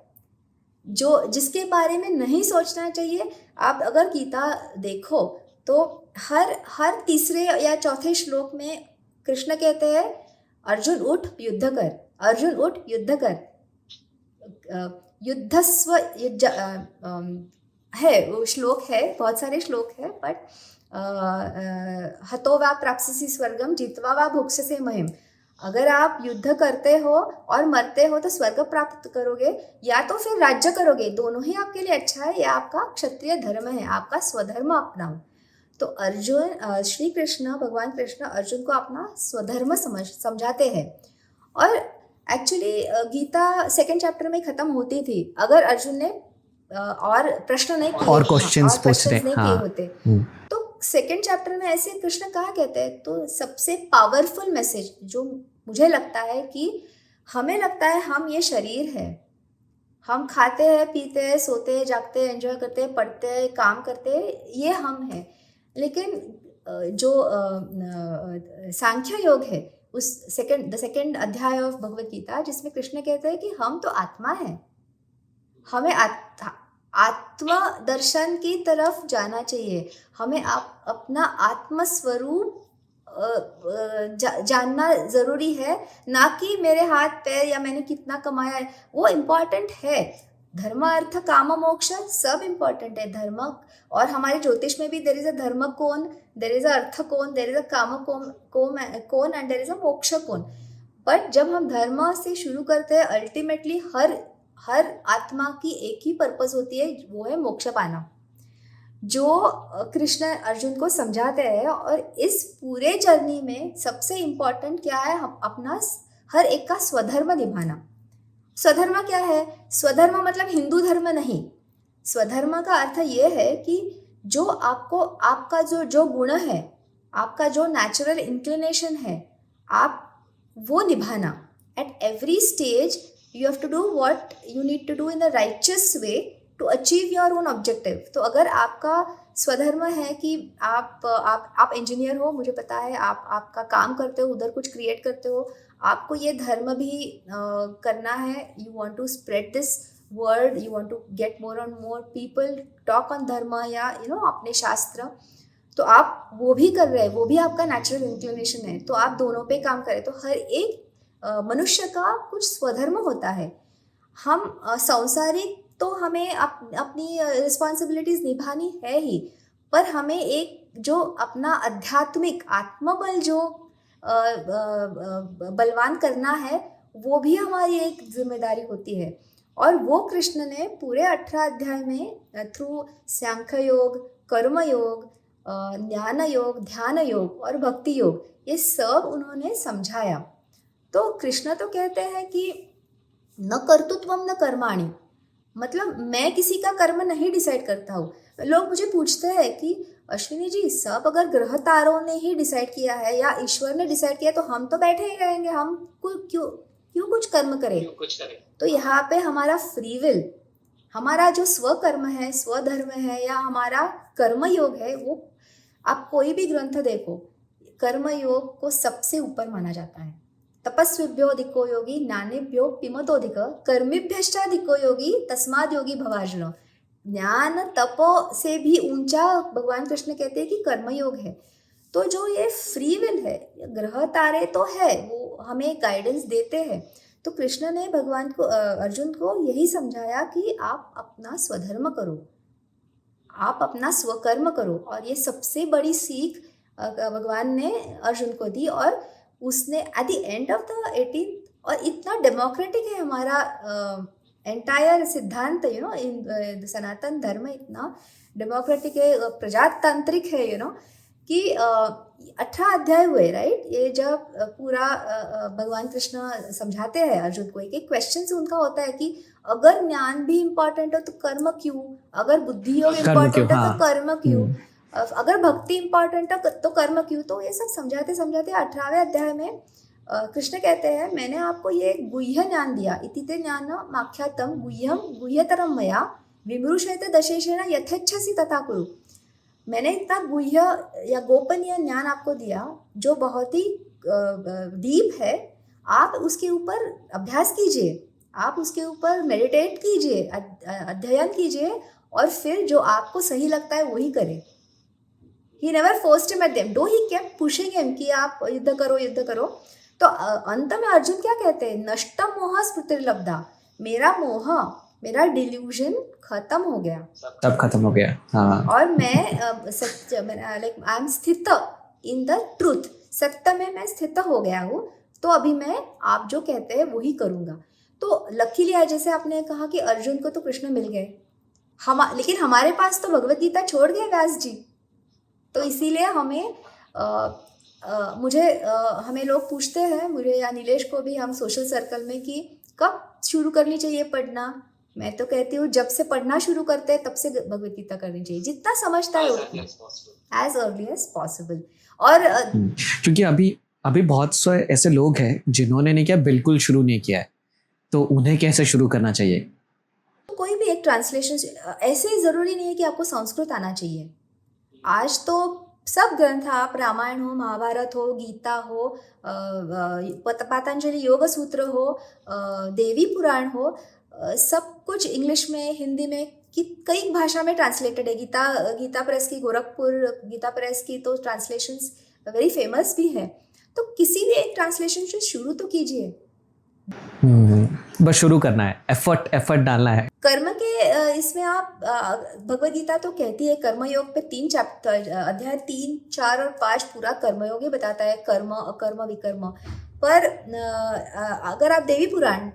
जो जिसके बारे में नहीं सोचना चाहिए। आप अगर गीता देखो तो हर तीसरे या चौथे श्लोक में कृष्ण कहते हैं अर्जुन उठ युद्ध कर, अर्जुन उठ युद्ध कर, युद्धस्व है वो श्लोक है, बहुत सारे श्लोक है, बट हतो वा प्राप्स्यसि स्वर्गम जित्वा वा भुक्ष्यसे महिम। अगर आप युद्ध करते हो और मरते हो तो स्वर्ग प्राप्त करोगे, या तो फिर राज्य करोगे, दोनों ही आपके लिए अच्छा है। यह आपका क्षत्रिय धर्म है, आपका स्वधर्म अपनाओ। तो अर्जुन, श्री कृष्ण, भगवान कृष्ण अर्जुन को अपना स्वधर्म समझाते हैं। और एक्चुअली गीता सेकेंड चैप्टर में ख़त्म होती थी अगर अर्जुन ने और प्रश्न नहीं किए, और क्वेश्चंस पूछने किए होते। तो सेकेंड चैप्टर में ऐसे कृष्ण कहा कहते हैं। तो सबसे पावरफुल मैसेज जो मुझे लगता है कि हमें लगता है हम ये शरीर है, हम खाते हैं, पीते हैं, सोते हैं, जागते हैं, एंजॉय करते हैं, पढ़ते हैं, काम करते हैं, ये हम हैं। लेकिन जो सांख्य योग है, उस द सेकेंड अध्याय ऑफ भगवद गीता, जिसमें कृष्ण कहते हैं कि हम तो आत्मा है, हमें आत्म दर्शन की तरफ जाना चाहिए, हमें अपना आत्मस्वरूप जानना ज़रूरी है, ना कि मेरे हाथ पैर या मैंने कितना कमाया है, वो इम्पॉर्टेंट है। धर्म अर्थ काम मोक्ष सब इम्पॉर्टेंट है। धर्म, और हमारे ज्योतिष में भी देयर इज अ धर्म कोण, देयर इज अ अर्थ कोण, देयर इज अ काम कोण एंड देयर इज अ मोक्ष कोण। बट जब हम धर्म से शुरू करते हैं, अल्टीमेटली हर आत्मा की एक ही पर्पस होती है, वो है मोक्ष पाना, जो कृष्ण अर्जुन को समझाते हैं। और इस पूरे जर्नी में सबसे इम्पॉर्टेंट क्या है? हम अपना हर एक का स्वधर्म निभाना। स्वधर्म क्या है? स्वधर्म मतलब हिंदू धर्म नहीं। स्वधर्म का अर्थ ये है कि जो आपका जो गुण है, आपका जो नेचुरल इंक्लिनेशन है, आप वो निभाना। At every stage you have to do what you need to do in the righteous way to achieve your own objective। तो अगर आपका स्वधर्म है कि आप इंजीनियर हो, मुझे पता है, आपका काम करते हो, उधर कुछ क्रिएट करते हो, आपको ये धर्म भी करना है। You want to spread this word, you want to get more and more people talk on dharma, या अपने शास्त्र, तो आप वो भी कर रहे हैं, वो भी आपका नेचुरल इंक्लिनेशन है, तो आप दोनों पे काम करें। तो हर एक मनुष्य का कुछ स्वधर्म होता है। हम सांसारिक तो हमें अपनी रिस्पॉन्सिबिलिटीज निभानी है ही, पर हमें एक जो अपना आध्यात्मिक आत्मबल जो बलवान करना है, वो भी हमारी एक जिम्मेदारी होती है। और वो कृष्ण ने पूरे 18 अध्याय में थ्रू सांख्य योग, कर्म योग, ज्ञान योग, ध्यान योग और भक्ति योग, ये सब उन्होंने समझाया। तो कृष्ण तो कहते हैं कि न कर्तृत्वम न कर्माणि, मतलब मैं किसी का कर्म नहीं डिसाइड करता हूँ। लोग मुझे पूछते हैं कि अश्विनी जी, सब अगर ग्रह तारों ने ही डिसाइड किया है या ईश्वर ने डिसाइड किया, तो हम तो बैठे ही रहेंगे, हम क्यों कुछ कर्म करें? तो यहाँ पे हमारा फ्री विल, हमारा जो स्वकर्म है, स्वधर्म है, या हमारा कर्म योग है, वो आप कोई भी ग्रंथ देखो, कर्म योग को सबसे ऊपर माना जाता है। तपस्विभ्योऽधिको योगी नान्येभ्योऽप्यमतोऽधिक कर्मिभ्यश्चाधिको योगी तस्माद् योगी भवार्जुन। ज्ञान तप से भी ऊंचा भगवान कृष्ण कहते हैं कि कर्मयोग है। तो जो ये फ्री विल है, ग्रह तारे तो है, वो हमें गाइडेंस देते हैं। तो कृष्ण ने भगवान को, अर्जुन को यही समझाया कि आप अपना स्वधर्म करो, आप अपना स्वकर्म करो। और ये सबसे बड़ी सीख भगवान ने अर्जुन को दी। और उसने at the end of the 18th, और इतना डेमोक्रेटिक है हमारा एंटायर सिद्धांत, इन सनातन धर्म इतना डेमोक्रेटिक है, प्रजातांत्रिक है, कि 18 अध्याय हुए, राइट? ये जब पूरा भगवान कृष्ण समझाते हैं अर्जुन को, एक एक क्वेश्चन से उनका होता है कि अगर ज्ञान भी इम्पोर्टेंट हो तो कर्म क्यों, अगर बुद्धि योग कर्म क्यों, इम्पोर्टेंट है तो हाँ। कर्म क्यों, अगर भक्ति इम्पोर्टेंट है तो कर्म क्यों। तो ये सब समझाते समझाते 18वें अध्याय में कृष्ण कहते हैं मैंने आपको ये गुह्य ज्ञान दिया, इति ते ज्ञान माख्यातम गुह्यम गुह्यतरम मया विमृशेते दशेशेन यथेच्छसि तथा कुरु। मैंने इतना गुह्य या गोपनीय ज्ञान आपको दिया जो बहुत ही डीप है, आप उसके ऊपर अभ्यास कीजिए, आप उसके ऊपर मेडिटेट कीजिए, अध्ययन कीजिए, और फिर जो आपको सही लगता है वही करें। He never forced him at them, though he kept pushing him कि आप युद्ध करो युद्ध करो। तो अंत में अर्जुन क्या कहते हैं, नष्टम मोह स्मृतिर्लब्धा, मेरा मोह, मेरा डिल्यूजन खत्म हो गया, सब खत्म हो गया, हाँ। और मैं सत्य, लाइक आई एम स्थित इन द ट्रूथ, सत्य में मैं स्थित हो गया हूँ, तो अभी मैं आप जो कहते हैं वही करूँगा। तो लकीली है, जैसे आपने कहा कि अर्जुन को तो कृष्ण मिल गए, लेकिन हमारे पास तो भगवत गीता छोड़ गए व्यास जी। तो इसीलिए हमें हमें लोग पूछते हैं, मुझे या नीलेश को भी, हम सोशल सर्कल में, कि कब शुरू करनी चाहिए पढ़ना। मैं तो कहती हूँ जब से पढ़ना शुरू करते हैं तब से भगवत गीता करनी चाहिए, जितना समझता है उतना, एज अर्ली एज पॉसिबल। और क्योंकि अभी बहुत से ऐसे लोग हैं जिन्होंने नहीं किया, बिल्कुल शुरू नहीं किया है, तो उन्हें कैसे शुरू करना चाहिए? कोई भी एक ट्रांसलेशन, ऐसे ज़रूरी नहीं है कि आपको संस्कृत आना चाहिए। आज तो सब ग्रंथ, आप रामायण हो, महाभारत हो, गीता हो, पतंजलि योग सूत्र हो, देवी पुराण हो, सब कुछ इंग्लिश में, हिंदी में, कई भाषा में ट्रांसलेटेड है। गीता प्रेस की, गोरखपुर गीता प्रेस की तो ट्रांसलेशंस वेरी फेमस भी है। तो किसी भी एक ट्रांसलेशन से शुरू तो कीजिए, बस शुरू करना है, एफर्ट डालना है। कर्म के इसमें आप, भगवद गीता तो कहती है कर्मयोग पे 3 चैप्टर, अध्याय 3, 4 और 5 पूरा कर्मयोग ही बताता है, कर्म, अकर्म, विकर्म। पर अगर आप देवी पुराण,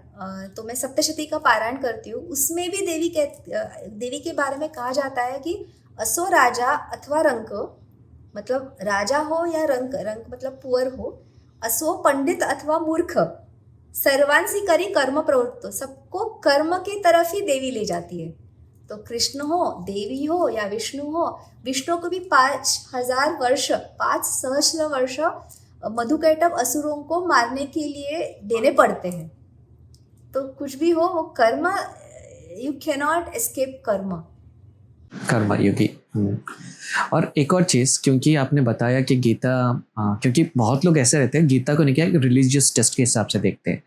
तो मैं सप्तशती का पारायण करती हूँ, उसमें भी देवी के बारे में कहा जाता है कि असो राजा अथवा रंक, मतलब राजा हो या रंक मतलब पुअर हो, असो पंडित अथवा मूर्ख, सर्वांसी करी कर्म प्रवृत्तो, सबको कर्म की तरफ ही देवी ले जाती है। तो कृष्ण हो, देवी हो या विष्णु हो, विष्णु को भी 5000 वर्ष, 5 सहस्र वर्ष मधुकैटभ असुरों को मारने के लिए देने पड़ते हैं। तो कुछ भी हो, वो कर्म, यू कैन नॉट एस्केप कर्म योगी। और एक और चीज़, क्योंकि आपने बताया कि गीता, क्योंकि बहुत लोग ऐसे रहते हैं गीता को नहीं क्या रिलीजियस टेस्ट के हिसाब से देखते हैं,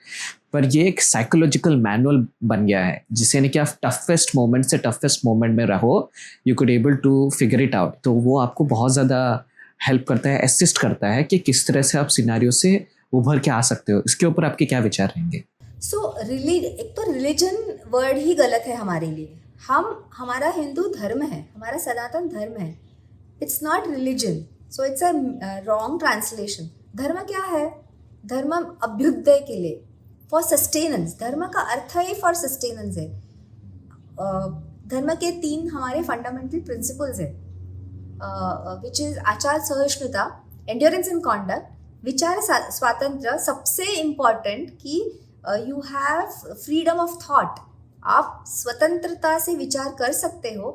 पर ये एक साइकोलॉजिकल मैनुअल बन गया है, जिसे नहीं कि आप टफेस्ट मोमेंट से टफेस्ट मोमेंट में रहो, you could able to figure it out. तो वो आपको बहुत ज़्यादा हेल्प करता है, असिस्ट करता है कि किस तरह से आप सिनारियो से उभर के आ सकते हो। इसके ऊपर आपके क्या विचार रहेंगे? एक तो रिलीजन वर्ड ही गलत है हमारे लिए। हमारा हिंदू धर्म है, हमारा सनातन धर्म है, it's not religion, so it's a wrong translation. धर्म क्या है? धर्म अभ्युदय के लिए, फॉर सस्टेनेंस, धर्म का अर्थ ही फॉर सस्टेनेंस है। धर्म के 3 हमारे फंडामेंटल प्रिंसिपल्स है, विच इज आचार सहिष्णुता, एंड्योरेंस इन कॉन्डक्ट, विचार स्वातंत्र्य, सबसे इम्पॉर्टेंट कि you have freedom of thought, आप स्वतंत्रता से विचार कर सकते हो,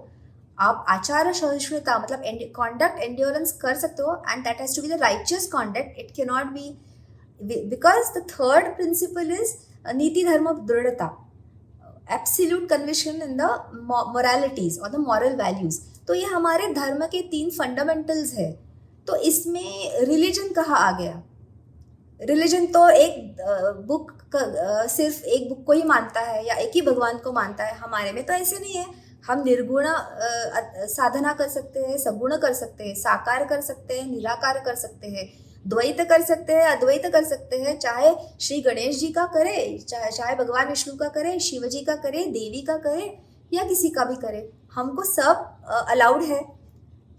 आप आचार सहिष्णुता मतलब कॉन्डक्ट एंड्योरेंस कर सकते हो, and that has to be the righteous conduct, it can not be, because the third principle is niti dharma dridhata, absolute conviction in the moralities और द मॉरल वैल्यूज। तो ये हमारे धर्म के 3 फंडामेंटल्स है। तो इसमें रिलीजन कहाँ आ गया? रिलीजन तो एक बुक, सिर्फ एक बुक को ही मानता है या एक ही भगवान को मानता है। हमारे में तो ऐसे नहीं है, हम निर्गुण साधना कर सकते हैं, सगुण कर सकते हैं, साकार कर सकते हैं, निराकार कर सकते हैं, द्वैत कर सकते हैं, अद्वैत कर सकते हैं, चाहे श्री गणेश जी का करे, चाहे भगवान विष्णु का करे, शिव जी का करे, देवी का करे, या किसी का भी करे, हमको सब अलाउड है।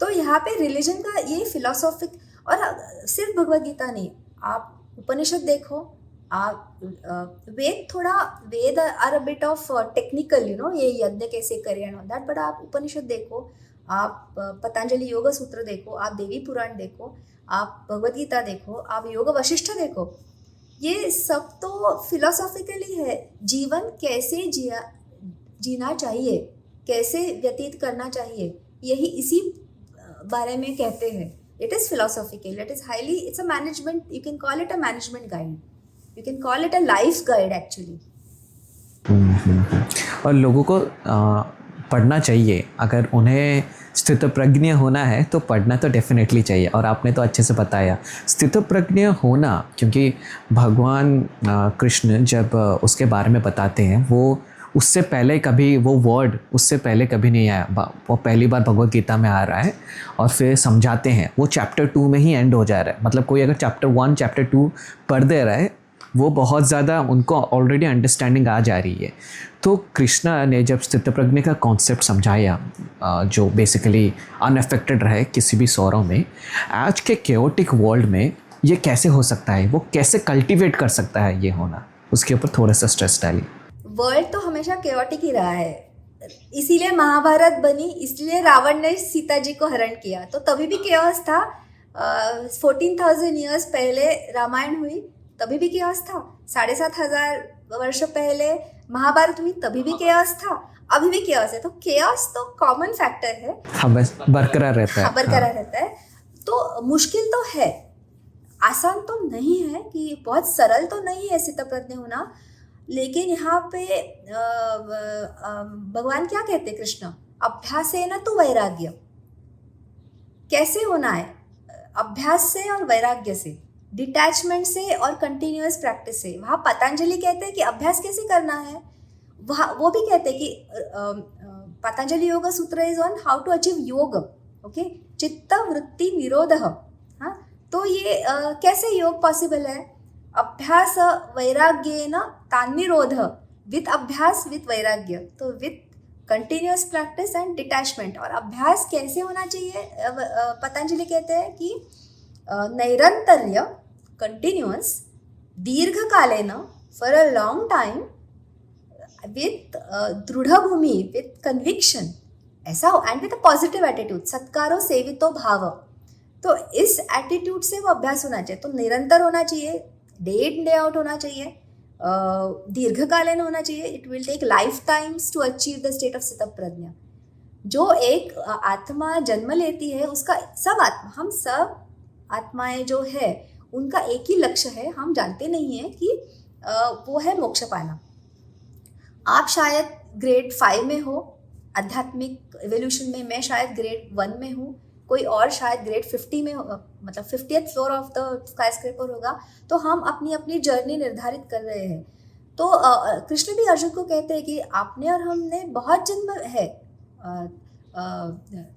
तो यहाँ पे रिलीजन का ये फिलोसॉफिक, और सिर्फ भगवद गीता नहीं, आप उपनिषद देखो, आप Veda are a bit of technical, ये यज्ञ कैसे करें एंड ऑल दैट, बट आप उपनिषद देखो, आप पतंजलि योग सूत्र देखो, आप देवी पुराण देखो, आप भगवद गीता देखो, आप योग वशिष्ठ देखो, ये सब तो फिलोसॉफिकली है। जीवन कैसे जीना चाहिए, कैसे व्यतीत करना चाहिए, यही इसी बारे में कहते हैं। It is philosophical, it is highly, it's a management, you can call it a management guide, you can call it a life guide actually. और लोगों को पढ़ना चाहिए। अगर उन्हें स्थितप्रज्ञ होना है तो पढ़ना तो डेफिनेटली चाहिए। और आपने तो अच्छे से बताया स्थितप्रज्ञ होना, क्योंकि भगवान कृष्ण जब उसके बारे में बताते हैं, वो उससे पहले कभी वो वर्ड उससे पहले कभी नहीं आया। वो पहली बार भगवद गीता में आ रहा है और फिर समझाते हैं। वो चैप्टर 2 में ही एंड हो जा रहा है। मतलब कोई अगर चैप्टर 1 चैप्टर 2 पढ़ दे रहा है, वो बहुत ज़्यादा उनको ऑलरेडी अंडरस्टैंडिंग आ जा रही है। तो कृष्णा ने जब स्थितप्रज्ञ का कॉन्सेप्ट समझाया, जो बेसिकली अनअफेक्टेड रहे किसी भी सौरों में, आज के केओटिक वर्ल्ड में ये कैसे हो सकता है, वो कैसे कल्टीवेट कर सकता है ये होना, उसके ऊपर थोड़ा सा स्ट्रेस डालिए। वर्ल्ड तो हमेशा केओटिक ही रहा है, इसीलिए महाभारत बनी, इसलिए रावण ने सीता जी को हरण किया, तो तभी भी केओस था। 14,000 ईयर्स पहले रामायण हुई, तभी भी केओस था। 7,500 वर्ष पहले महाभारत हुई, तभी भी केओस था, अभी भी केओस है। तो केओस तो कॉमन फैक्टर है, हाँ, बस बरकरार रहता है। बरकरार रहता है। तो मुश्किल तो है, आसान तो नहीं है, कि बहुत सरल तो नहीं है स्थितप्रज्ञ होना। लेकिन यहाँ पे भगवान क्या कहते हैं कृष्ण, अभ्यासेन तु वैराग्य। कैसे होना है? अभ्यास से और वैराग्य से, डिटैचमेंट से और कंटिन्यूअस प्रैक्टिस से। वहाँ पतंजलि कहते हैं कि अभ्यास कैसे करना है, वहाँ वो भी कहते हैं कि Patanjali yoga sutra is on how to achieve yoga, okay, चित्त वृत्ति निरोध। हाँ, तो ये कैसे योग पॉसिबल है? अभ्यास वैराग्येन तान्निरोध, विथ अभ्यास विथ वैराग्य, तो with continuous practice and detachment. और अभ्यास कैसे होना चाहिए? पतंजलि कहते हैं कि नैरंतर्य, कंटिन्यूअस, दीर्घकालेन, for a long time, with दृढ़ भूमि, विथ कन्विक्शन, ऐसा हो, and with a positive attitude, सत्कारो सेवितो भाव। तो इस एटीट्यूड से वो अभ्यास होना चाहिए। तो निरंतर होना चाहिए, डे इन डे आउट होना चाहिए, दीर्घकालीन होना चाहिए। It will take lifetimes to achieve the state of स्थितप्रज्ञ। जो एक आत्मा जन्म लेती है, उसका सब आत्मा, हम सब आत्माएं जो है, उनका एक ही लक्ष्य है, हम जानते नहीं हैं कि वो है मोक्ष पाना। आप शायद ग्रेड 5 में हो आध्यात्मिक एवोल्यूशन में, मैं शायद ग्रेड 1 में हूँ, कोई और शायद ग्रेड 50 में, मतलब 50th फ्लोर ऑफ द स्काईस्क्रेपर होगा। तो हम अपनी अपनी जर्नी निर्धारित कर रहे हैं। तो कृष्ण भी अर्जुन को कहते हैं कि आपने और हमने बहुत जन्म है,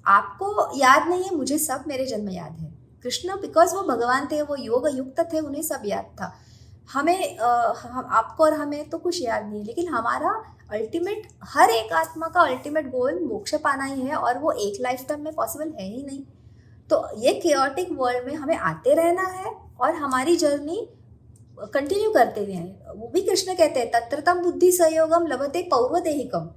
आपको याद नहीं है, मुझे सब मेरे जन्म याद है। कृष्ण बिकॉज वो भगवान थे, वो योग युक्त थे, उन्हें सब याद था। हमें हम आपको और हमें तो कुछ याद नहीं, लेकिन हमारा अल्टीमेट, हर एक आत्मा का अल्टीमेट गोल मोक्ष पाना ही है, और वो एक लाइफ टाइम में पॉसिबल है ही नहीं। तो ये केओटिक वर्ल्ड में हमें आते रहना है और हमारी जर्नी कंटिन्यू करते रहें। वो भी कृष्ण कहते हैं तत्रतम बुद्धि सहयोगम लभते पौर्वदेहिकम।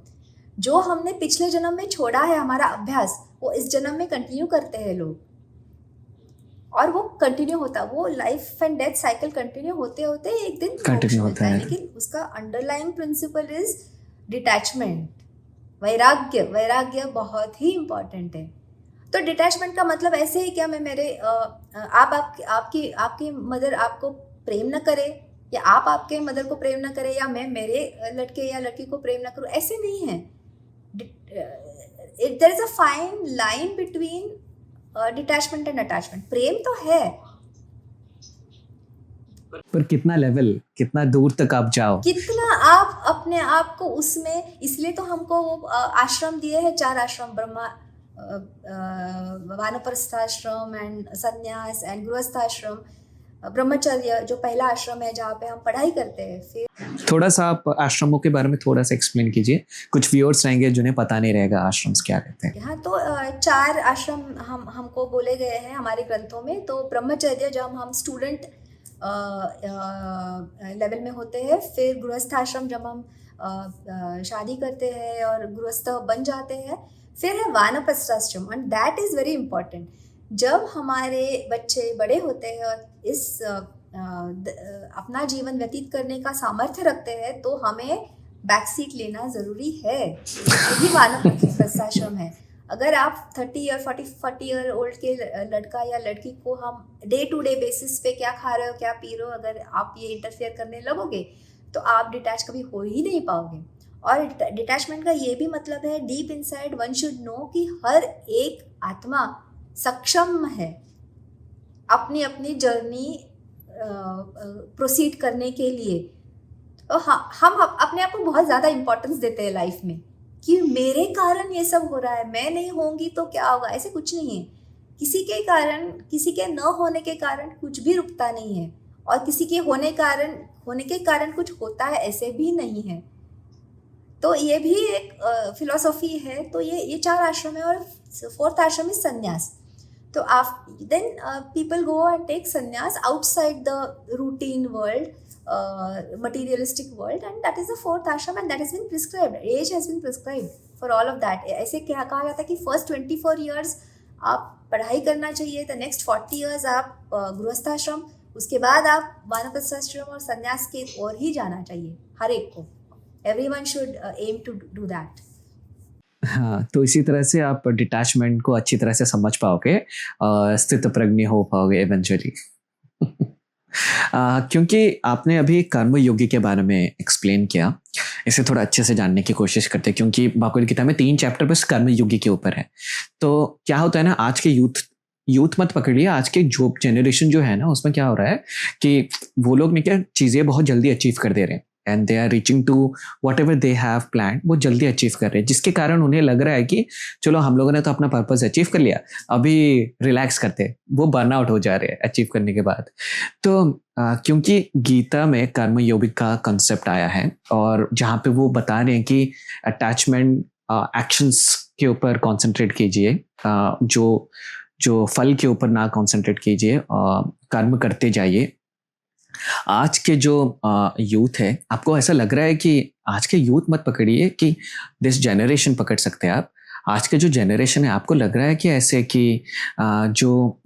जो हमने पिछले जन्म में छोड़ा है हमारा अभ्यास, वो इस जन्म में कंटिन्यू करते हैं लोग, और वो कंटिन्यू होता, वो life and death cycle continue होते होते एक दिन कंटिन्यू होता है। लेकिन उसका अंडरलाइंग प्रिंसिपल इज डिटैचमेंट, वैराग्य। वैराग्य बहुत ही इंपॉर्टेंट है। तो डिटैचमेंट का मतलब ऐसे ही क्या, मैं मेरे आपकी मदर आपको प्रेम न करे, या आप आपके मदर को प्रेम न करे, या मैं मेरे लड़के या लड़की को प्रेम न करूँ, ऐसे नहीं है। There is a fine line between detachment and attachment. प्रेम तो है, पर कितना लेवल, कितना दूर तक आप जाओ, कितना आप अपने आप को उसमें, इसलिए तो हमको वो आश्रम दिए हैं, 4 आश्रम, ब्रह्मा, वानप्रस्थाश्रम एंड संन्यास एंड गृहस्थाश्रम, ब्रह्मचर्य जो पहला आश्रम है जहाँ पे हम पढ़ाई करते हैं। फिर थोड़ा सा आप आश्रमों के बारे में थोड़ा सा एक्सप्लेन कीजिए, कुछ व्यूअर्स रहेंगे जिन्हें पता नहीं रहेगा आश्रम्स क्या रहते हैं। हाँ, तो 4 आश्रम हमको बोले गए हैं हमारे ग्रंथों में। तो ब्रह्मचर्य जब हम स्टूडेंट लेवल में होते हैं, फिर गृहस्थाश्रम जब हम शादी करते हैं और गृहस्थ बन जाते हैं, फिर है वानप्रस्थाश्रम, and that is very important. जब हमारे बच्चे बड़े होते हैं और अपना जीवन व्यतीत करने का सामर्थ्य रखते हैं, तो हमें बैक सीट लेना ज़रूरी है। यही वानप्रस्थाश्रम है। अगर आप 30 या 40 ईयर ओल्ड के लड़का या लड़की को हम डे टू डे बेसिस पे क्या खा रहे हो, क्या पी रहे हो, अगर आप ये इंटरफेयर करने लगोगे तो आप डिटैच कभी हो ही नहीं पाओगे। और डिटैचमेंट का ये भी मतलब है, deep inside one should know कि हर एक आत्मा सक्षम है अपनी अपनी जर्नी प्रोसीड करने के लिए। तो हम अपने आप को बहुत ज़्यादा इम्पोर्टेंस देते हैं लाइफ में कि मेरे कारण ये सब हो रहा है, मैं नहीं होंगी तो क्या होगा। ऐसे कुछ नहीं है। किसी के कारण, किसी के न होने के कारण कुछ भी रुकता नहीं है, और किसी के होने के कारण कुछ होता है, ऐसे भी नहीं है। तो ये भी एक फिलॉसफी है। तो ये 4 आश्रम है, और 4th आश्रम इज संन्यास। तो then people go and take sannyas outside the routine world, materialistic world, and that is the 4th ashram, and that has been prescribed. Age has been prescribed for all of that. ऐसे क्या कहा जाता है कि first 24 years आप पढ़ाई करना चाहिए, the next 40 years आप गृहस्थाश्रम, उसके बाद आप वानप्रस्थाश्रम और संन्यास की ओर ही जाना चाहिए हर एक को। Everyone should aim to do that. हाँ, तो इसी तरह से आप डिटैचमेंट को अच्छी तरह से समझ पाओगे और स्थित प्रज्ञ हो पाओगे इवेंचुअली। क्योंकि आपने अभी कर्म योगी के बारे में एक्सप्लेन किया, इसे थोड़ा अच्छे से जानने की कोशिश करते हैं, क्योंकि भगवद गीता में 3 चैप्टर बस कर्म योगी के ऊपर है। तो क्या होता है ना, आज के यूथ मत पकड़िए, आज के जो जनरेशन जो है ना, उसमें क्या हो रहा है कि वो लोग ने क्या चीज़ें बहुत जल्दी अचीव कर दे रहे हैं, and they are reaching to whatever they have plan, वो जल्दी अचीव कर रहे हैं, जिसके कारण उन्हें लग रहा है कि चलो हम लोगों ने तो अपना पर्पस अचीव कर लिया, अभी रिलैक्स करते। वो बर्नआउट हो जा रहे हैं अचीव करने के बाद। तो क्योंकि गीता में कर्म योगी का कंसेप्ट आया है, और जहाँ पे वो बता रहे हैं कि अटैचमेंट एक्शंस के ऊपर कॉन्सेंट्रेट कीजिए, जो फल के ऊपर ना कॉन्सेंट्रेट कीजिए, कर्म करते जाइए। आज के जो यूथ है, आपको ऐसा लग रहा है कि आज के यूथ मत पकड़िए कि दिस जनरेशन पकड़ सकते हैं आप। आज के जो जनरेशन है, आपको लग रहा है कि ऐसे कि जो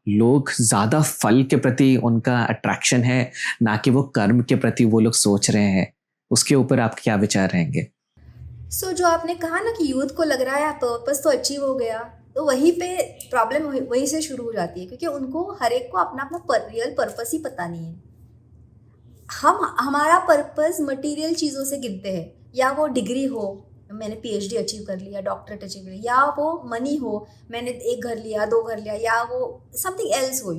लोग ज़्यादा फल के प्रति उनका अट्रैक्शन है, ना कि वो कर्म के प्रति वो लोग सोच रहे हैं, उसके ऊपर आपके क्या विचार रहेंगे? जो आपने कहा ना कि यूथ को लग रहा है पर्पस तो अचीव हो गया, तो वहीं पे प्रॉब्लम वहीं से शुरू हो जाती है, क्योंकि उनको हर एक को अपना अपना रियल पर्पस ही पता नहीं है। हमारा पर्पस मटेरियल चीज़ों से गिनते हैं, या वो डिग्री हो, मैंने PhD अचीव कर लिया, डॉक्टरेट अचीव कर लिया, या वो मनी हो, मैंने 1 घर लिया, 2 घर लिया, या वो समथिंग एल्स हो,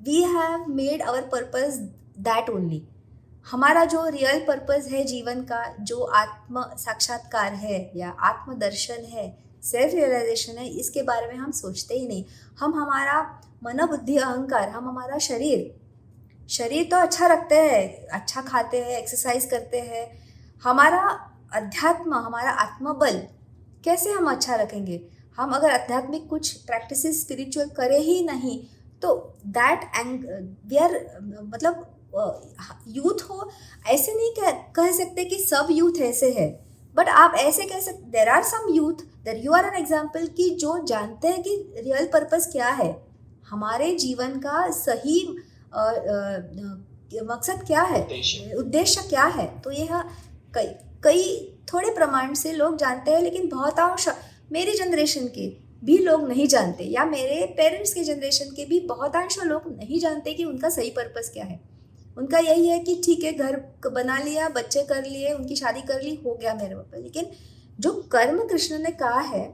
we have made our purpose that only. हमारा जो रियल पर्पस है जीवन का, जो आत्म साक्षात्कार है या आत्मदर्शन है, सेल्फ रियलाइजेशन है, इसके बारे में हम सोचते ही नहीं। हम हमारा मन बुद्धि अहंकार, हम हमारा शरीर तो अच्छा रखते हैं, अच्छा खाते हैं, एक्सरसाइज करते हैं, हमारा अध्यात्म, हमारा आत्मबल कैसे हम अच्छा रखेंगे? हम अगर आध्यात्मिक कुछ प्रैक्टिसेस स्पिरिचुअल करें ही नहीं, तो दैट वी आर, मतलब यूथ हो, ऐसे नहीं कह सकते कि सब यूथ ऐसे है, बट आप ऐसे कह सकते there are some youth, there you are an example, कि जो जानते हैं कि रियल पर्पस क्या है, हमारे जीवन का सही मकसद क्या है, उद्देश्य क्या है। तो यह कई थोड़े प्रमाण से लोग जानते हैं, लेकिन बहुत अंश मेरी जनरेशन के भी लोग नहीं जानते, या मेरे पेरेंट्स के जनरेशन के भी बहुत अंश लोग नहीं जानते कि उनका सही पर्पस क्या है। उनका यही है कि ठीक है, घर बना लिया, बच्चे कर लिए, उनकी शादी कर ली, हो गया मेरे पर्पस। लेकिन जो कर्म कृष्ण ने कहा है,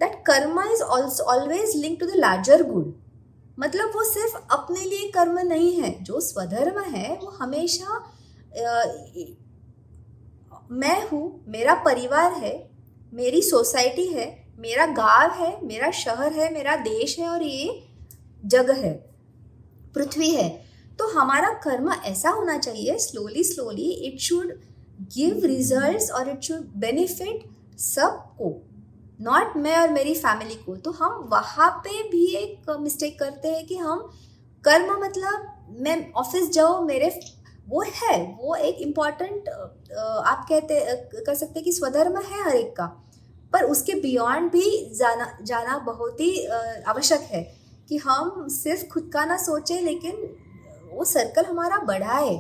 that karma is always link to the larger good. मतलब वो सिर्फ अपने लिए कर्म नहीं है, जो स्वधर्म है वो हमेशा मैं हूँ, मेरा परिवार है, मेरी सोसाइटी है, मेरा गांव है, मेरा शहर है, मेरा देश है, और ये जग है, पृथ्वी है। तो हमारा कर्म ऐसा होना चाहिए, slowly it should give results, और इट शुड बेनिफिट सबको, नॉट मैं और मेरी फैमिली को। तो हम वहाँ पे भी एक मिस्टेक करते हैं कि हम कर्म मतलब मैं ऑफिस जाऊँ, मेरे वो एक इम्पॉर्टेंट आप कर सकते हैं कि स्वधर्म है हर एक का, पर उसके बियॉन्ड भी जाना बहुत ही आवश्यक है कि हम सिर्फ खुद का ना सोचें, लेकिन वो सर्कल हमारा बड़ा है।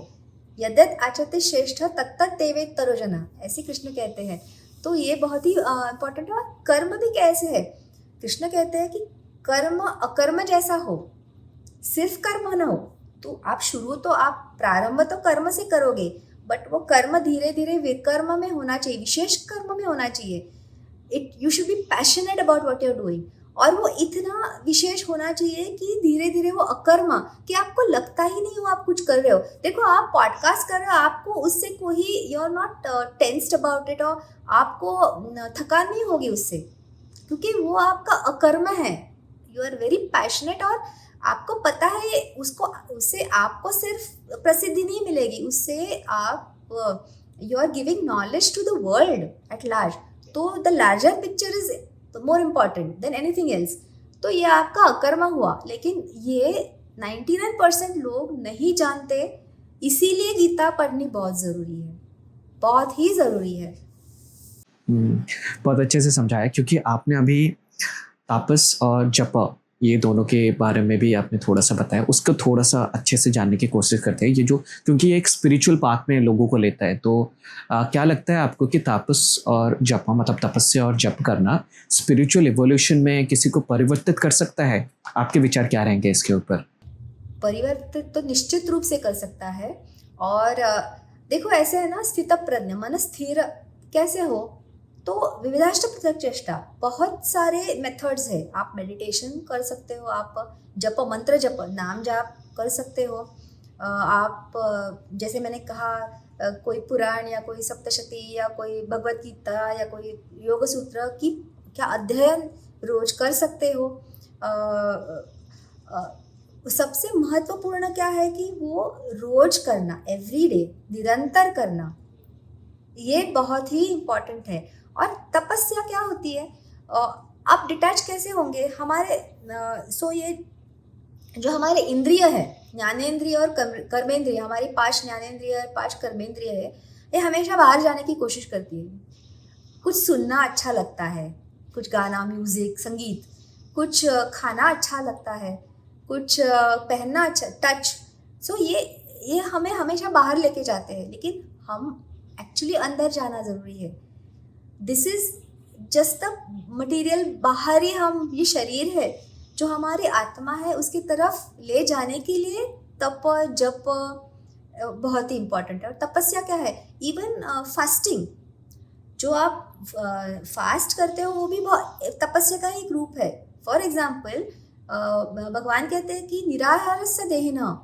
यद्यत आचरते श्रेष्ठ तत्तत् तेवेतरो जना, ऐसे कृष्ण कहते हैं। तो ये बहुत ही इम्पोर्टेंट है। और कर्म भी कैसे है, कृष्ण कहते हैं कि कर्म अकर्म जैसा हो, सिर्फ कर्म न हो। तो आप प्रारंभ तो कर्म से करोगे, बट वो कर्म धीरे धीरे विकर्म में होना चाहिए, विशेष कर्म में होना चाहिए। You should be passionate about what you are doing, और वो इतना विशेष होना चाहिए कि धीरे धीरे वो अकर्म, कि आपको लगता ही नहीं हो आप कुछ कर रहे हो। देखो, आप पॉडकास्ट कर रहे हो, आपको उससे कोई, you are not tensed about it, और आपको थकान नहीं होगी उससे, क्योंकि वो आपका अकर्म है। यू आर वेरी पैशनेट, और आपको पता है उससे आपको सिर्फ प्रसिद्धि नहीं मिलेगी, उससे आप you are giving knowledge to the world at large. तो the larger picture is more important than anything else. तो ये आपका अकर्म हुआ, लेकिन ये 99% लोग नहीं जानते, इसीलिए गीता पढ़नी बहुत ज़रूरी है, बहुत ही ज़रूरी है। बहुत अच्छे से समझाया, क्योंकि आपने अभी तापस और जप ये दोनों के बारे में भी आपने थोड़ा सा बताया, उसको थोड़ा सा अच्छे से जानने की कोशिश करते हैं। ये जो, क्योंकि ये एक स्पिरिचुअल पाथ में लोगों को लेता है, तो क्या लगता है आपको कि तापस और जप, मतलब तपस्या और जप करना स्पिरिचुअल इवोल्यूशन में किसी को परिवर्तित कर सकता है? आपके विचार क्या रहेंगे इसके ऊपर? परिवर्तित तो निश्चित रूप से कर सकता है। और देखो, ऐसे है ना, स्थित प्रज्ञ, मन स्थिर कैसे हो, तो विविधाष्ट पृथक चेष्टा, बहुत सारे मेथड्स है। आप मेडिटेशन कर सकते हो, आप जप, मंत्र जप, नाम जाप कर सकते हो। आप जैसे मैंने कहा, कोई पुराण या कोई सप्तशती या कोई भगवत गीता या कोई योग सूत्र की क्या अध्ययन रोज कर सकते हो। सबसे महत्वपूर्ण क्या है कि वो रोज करना, एवरीडे, निरंतर करना, ये बहुत ही इम्पॉर्टेंट है। और तपस्या क्या होती है, आप डिटैच कैसे होंगे हमारे, ये जो हमारे इंद्रिय है, ज्ञानेंद्रिय और कर्मेंद्रिय, हमारी 5 ज्ञानेंद्रिय और 5 कर्मेंद्रिय है, ये हमेशा बाहर जाने की कोशिश करती है। कुछ सुनना अच्छा लगता है, कुछ गाना, म्यूजिक, संगीत, कुछ खाना अच्छा लगता है, कुछ पहनना अच्छा, टच। ये हमें हमेशा बाहर लेके जाते हैं, लेकिन हम एक्चुअली अंदर जाना ज़रूरी है। This is just the material, बाहरी हम, ये शरीर है, जो हमारी आत्मा है उसकी तरफ ले जाने के लिए तप जप बहुत ही इम्पॉर्टेंट है। और तपस्या क्या है, इवन फास्टिंग, जो आप फास्ट करते हो वो भी बहुत तपस्या का एक रूप है। फॉर एग्जाम्पल, भगवान कहते हैं कि निराहारस्य देहिनः,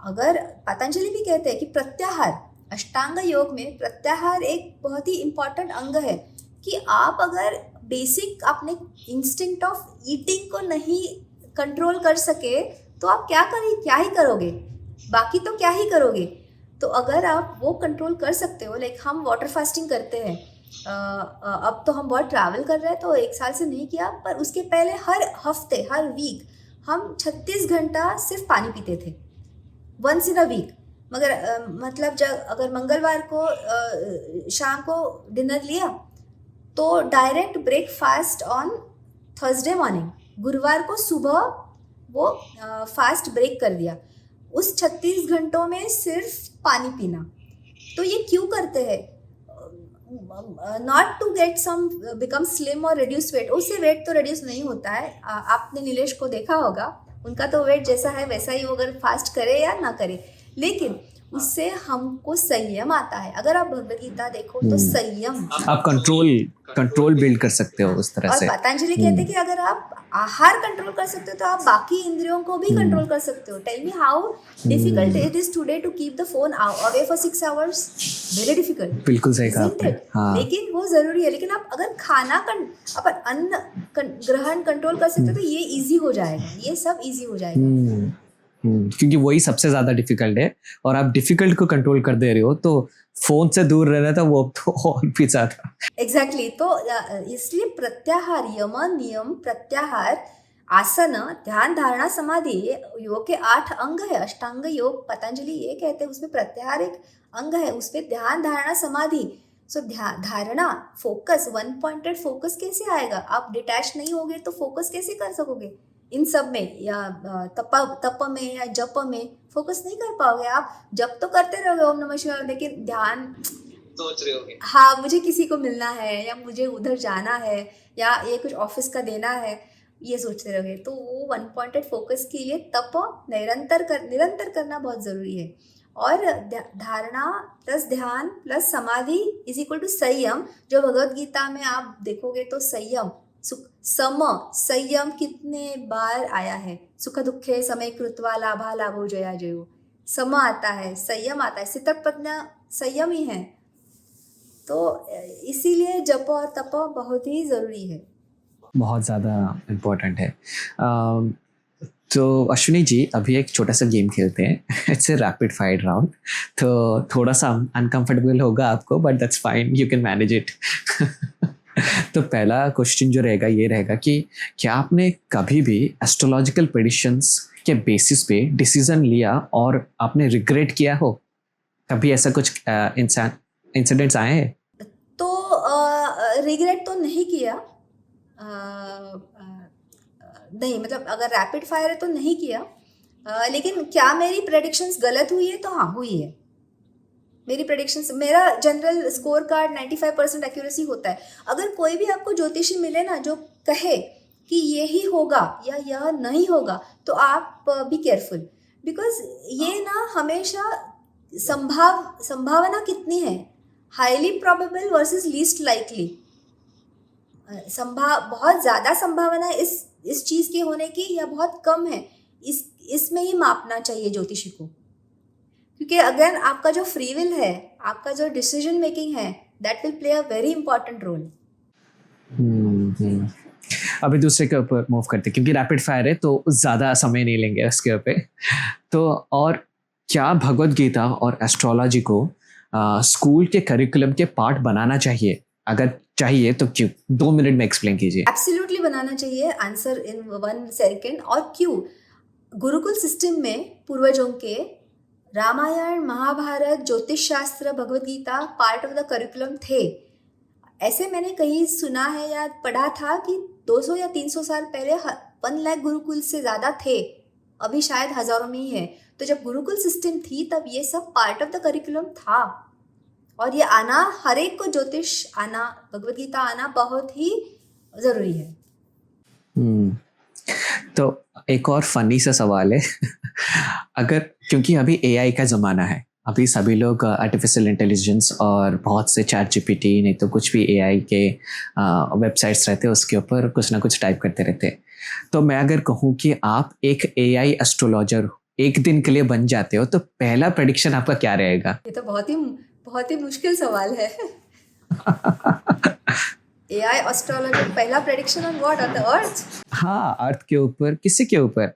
अगर पतंजलि भी कहते हैं कि प्रत्याहार, अष्टांग योग में प्रत्याहार एक बहुत ही इम्पॉर्टेंट अंग है, कि आप अगर बेसिक अपने इंस्टिंक्ट ऑफ ईटिंग को नहीं कंट्रोल कर सके, तो आप क्या ही करोगे, बाकी तो क्या ही करोगे। तो अगर आप वो कंट्रोल कर सकते हो, लाइक हम वाटर फास्टिंग करते हैं, अब तो हम बहुत ट्रैवल कर रहे हैं तो 1 साल से नहीं किया, पर उसके पहले हर हफ्ते, हर वीक हम 36 घंटा सिर्फ पानी पीते थे, वंस इन अ वीक। मगर मतलब जब अगर मंगलवार को शाम को डिनर लिया, तो direct breakfast on Thursday morning, गुरुवार को सुबह वो फास्ट ब्रेक कर दिया, उस 36 घंटों में सिर्फ पानी पीना। तो ये क्यों करते हैं? Not to get some become slim और रिड्यूस वेट, उससे वेट तो रिड्यूस नहीं होता है। आपने नीलेश को देखा होगा, उनका तो वेट जैसा है वैसा ही, वो अगर फास्ट करे या ना करे, लेकिन उससे हमको संयम आता है। अगर आप भगवद गीता देखो तो संयम, आप कंट्रोल बिल्ड कर सकते हो उस तरह और से। पतंजलि कहते हैं कि अगर आप आहार कंट्रोल कर सकते हो तो आप बाकी इंद्रियों को भी कंट्रोल कर सकते हो। Tell me how difficult it is today to keep the phone away for 6 hours, very difficult. बिल्कुल सही कहा आपने। हाँ। लेकिन वो जरूरी है। लेकिन आप अगर अपन अन्न ग्रहण कंट्रोल कर सकते हो तो ये इजी हो जाएगा, ये सब इजी हो जाएगा। क्योंकि वही सबसे ज्यादा डिफिकल्ट है, और आप डिफिकल्ट को कंट्रोल कर दे रहे हो, तो फोन से दूर रहना था वो तो और भी ज्यादा। एग्जैक्टली। तो इसलिए प्रत्याहार, यम नियम, प्रत्याहार, आसन, ध्यान, धारणा, समाधि, ये योग के 8 अंग है। अष्टांग योग पतंजलि ये कहते हैं, उसमें प्रत्याहार एक अंग है, उसमें ध्यान, धारणा, समाधि, सो धारणा, फोकस, वन पॉइंटेड फोकस कैसे आएगा? आप डिटैच नहीं होगे तो फोकस कैसे कर सकोगे इन सब में, या तप में या जप में फोकस नहीं कर पाओगे आप। जप तो करते रहोगे ओम नमः शिवाय, लेकिन ध्यान सोच रहे होगे। हाँ, मुझे किसी को मिलना है, या मुझे उधर जाना है, या ये कुछ ऑफिस का देना है, ये सोचते रहोगे। तो वो वन पॉइंटेड फोकस के लिए तप निरंतर करना बहुत ज़रूरी है। और धारणा प्लस ध्यान प्लस समाधि इज इक्वल टू संयम। जो भगवत गीता में आप देखोगे तो संयम, संयम कितने बार आया है? सुख दुखे समय कृत्वा लाभा लाभो जया जयो, सम आता है, संयम आता है, स्थितप्रज्ञ संयम ही है। तो इसीलिए जप और तप बहुत ही ज़रूरी है, बहुत ज़्यादा इम्पोर्टेंट है। तो अश्विनी जी, अभी एक छोटा सा गेम खेलते हैं। It's a rapid fire round, तो थोड़ा सा अनकंफर्टेबल होगा आपको, but that's fine, you can manage it. तो पहला क्वेश्चन जो रहेगा ये रहेगा कि क्या आपने कभी भी एस्ट्रोलॉजिकल प्रेडिक्शंस के बेसिस पे डिसीजन लिया और आपने रिग्रेट किया हो? कभी ऐसा कुछ इंसिडेंट्स आए हैं? तो रिग्रेट तो नहीं किया, नहीं, मतलब अगर रैपिड फायर है तो नहीं किया। लेकिन क्या मेरी प्रेडिक्शंस गलत हुई है? तो हाँ, हुई है। मेरी प्रेडिक्शंस, मेरा जनरल स्कोर कार्ड 95% एक्यूरेसी होता है। अगर कोई भी आपको ज्योतिषी मिले ना जो कहे कि ये ही होगा या यह नहीं होगा, तो आप बी केयरफुल, बिकॉज ये ना हमेशा संभावना कितनी है, highly probable versus least likely. बहुत ज़्यादा संभावना है इस चीज़ के होने की या बहुत कम है, इसमें ही मापना चाहिए ज्योतिषी को। क्योंकि अगर आपका जो फ्री विल है, आपका जो डिसीजन मेकिंग है, that will play a very important role. अभी दूसरे के ऊपर मूव करते, क्योंकि रैपिड फायर है तो ज़्यादा समय नहीं लेंगे उसके ऊपर। तो और क्या भगवत गीता और एस्ट्रोलॉजी को स्कूल के करिकुलम के पार्ट बनाना चाहिए? अगर चाहिए तो क्यों? 2 मिनट में एक्सप्लेन कीजिए। एब्सोल्युटली बनाना चाहिए, आंसर इन 1 सेकेंड। और क्यों? गुरुकुल सिस्टम में पूर्वजों के रामायण, महाभारत, ज्योतिष शास्त्र, Bhagavad Gita part of the curriculum थे। ऐसे मैंने कहीं सुना है या पढ़ा था कि 200 या 300 साल पहले 1 लाख गुरुकुल से ज़्यादा थे, अभी शायद हज़ारों में ही है। तो जब गुरुकुल सिस्टम थी तब ये सब पार्ट ऑफ द करिकुलम था, और ये आना, हर एक को ज्योतिष आना, भगवत गीता आना बहुत ही ज़रूरी है। तो एक और फनी सा सवाल है। अगर, क्योंकि अभी एआई का ज़माना है, अभी सभी लोग आर्टिफिशियल इंटेलिजेंस और बहुत से चैट जीपीटी, नहीं तो कुछ भी एआई के वेबसाइट्स रहते हैं, उसके ऊपर कुछ ना कुछ टाइप करते रहते हैं। तो मैं अगर कहूँ कि आप एक एआई एस्ट्रोलॉजर एक दिन के लिए बन जाते हो, तो पहला प्रेडिक्शन आपका क्या रहेगा? ये तो बहुत ही मुश्किल सवाल है। एआई एस्ट्रोलॉजर, पहला prediction on what? On the earth? हाँ, अर्थ के ऊपर, किसी के ऊपर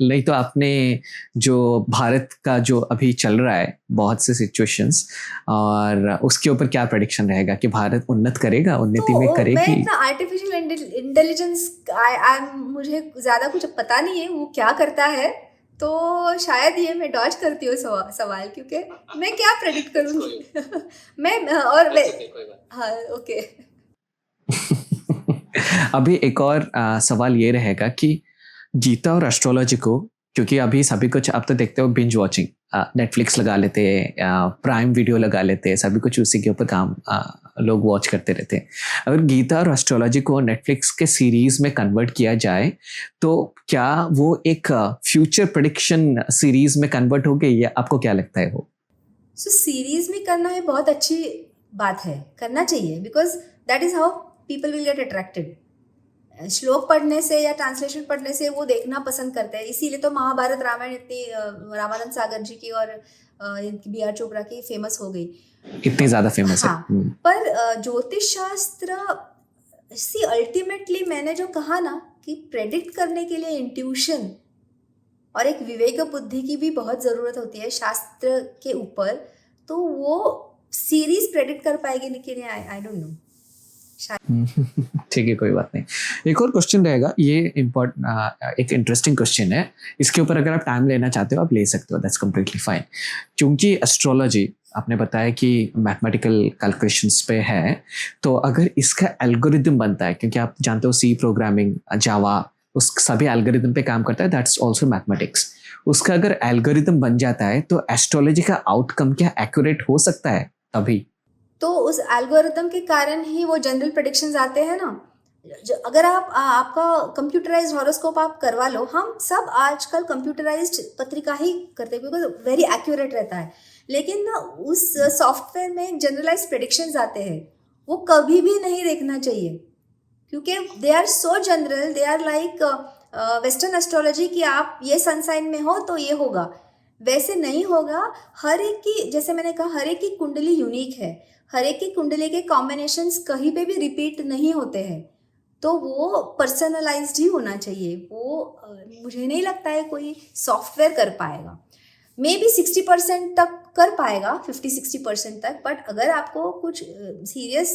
नहीं तो आपने जो भारत का जो अभी चल रहा है बहुत से सिचुएशंस, और उसके ऊपर क्या प्रेडिक्शन रहेगा कि भारत उन्नत करेगा, उन्नति में करेगी? मैं इतना आर्टिफिशियल इंटेलिजेंस, मुझे ज़्यादा कुछ पता नहीं है वो क्या करता है, तो शायद ये मैं डॉज करती हूँ सवाल, क्योंकि मैं क्या प्रेडिक्ट करूँगी। हाँ, ओके। अभी एक और सवाल ये रहेगा कि गीता और एस्ट्रोलॉजी को, क्योंकि अभी सभी कुछ आप तो देखते हो बिंज वॉचिंग, नेटफ्लिक्स लगा लेते हैं, प्राइम वीडियो लगा लेते हैं, सभी कुछ उसी के ऊपर काम लोग वॉच करते रहते हैं। अगर गीता और एस्ट्रोलॉजी को नेटफ्लिक्स के सीरीज में कन्वर्ट किया जाए, तो क्या वो एक फ्यूचर प्रेडिक्शन सीरीज में कन्वर्ट हो गई, या आपको क्या लगता है वो? सीरीज में करना है, बहुत अच्छी बात है, करना चाहिए, because that is how people will get attracted. श्लोक पढ़ने से या ट्रांसलेशन पढ़ने से वो देखना पसंद करते हैं। इसीलिए तो महाभारत, रामायण इतनी रामानंद सागर जी की और बी.आर. चोपड़ा की फेमस हो गई, इतनी ज़्यादा फेमस है। हाँ, पर ज्योतिष शास्त्र सी अल्टीमेटली, मैंने जो कहा ना कि प्रेडिक्ट करने के लिए इंट्यूशन और एक विवेक बुद्धि की भी बहुत ज़रूरत होती है शास्त्र के ऊपर, तो वो सीरीज प्रेडिक्ट कर पाएगी कि नहीं, आई डोंट नो। ठीक है, कोई बात नहीं। एक और क्वेश्चन रहेगा, ये एक इंटरेस्टिंग क्वेश्चन है, इसके ऊपर अगर आप टाइम लेना चाहते हो आप ले सकते हो, दैट्स कम्प्लीटली फाइन। क्योंकि एस्ट्रोलॉजी आपने बताया कि मैथमेटिकल कैलकुलेशंस पे है, तो अगर इसका एल्गोरिदम बनता है, क्योंकि आप जानते हो सी प्रोग्रामिंग, जावा, उस सभी एल्गोरिदम पे काम करता है, दैट्स आल्सो मैथमेटिक्स। उसका अगर एल्गोरिदम बन जाता है तो एस्ट्रोलॉजी का आउटकम क्या एक्यूरेट हो सकता है तभी? तो उस एल्गोरिदम के कारण ही वो जनरल प्रेडिक्शंस आते हैं ना। अगर आपका कंप्यूटराइज्ड हॉरोस्कोप आप करवा लो, हम सब आजकल कंप्यूटराइज्ड पत्रिका ही करते हैं बिकॉज वेरी एक्यूरेट रहता है, लेकिन ना उस सॉफ्टवेयर में जनरलाइज प्रेडिक्शंस आते हैं, वो कभी भी नहीं देखना चाहिए, क्योंकि they are so general, they are like western astrology कि आप ये सन साइन में हो तो ये होगा, वैसे नहीं होगा। हर एक की, जैसे मैंने कहा, हर एक की कुंडली यूनिक है, हर एक की कुंडली के कॉम्बिनेशंस कहीं पे भी रिपीट नहीं होते हैं, तो वो पर्सनलाइज्ड ही होना चाहिए। वो मुझे नहीं लगता है कोई सॉफ्टवेयर कर पाएगा। मे बी 60% तक कर पाएगा, 50-60% तक, बट अगर आपको कुछ सीरियस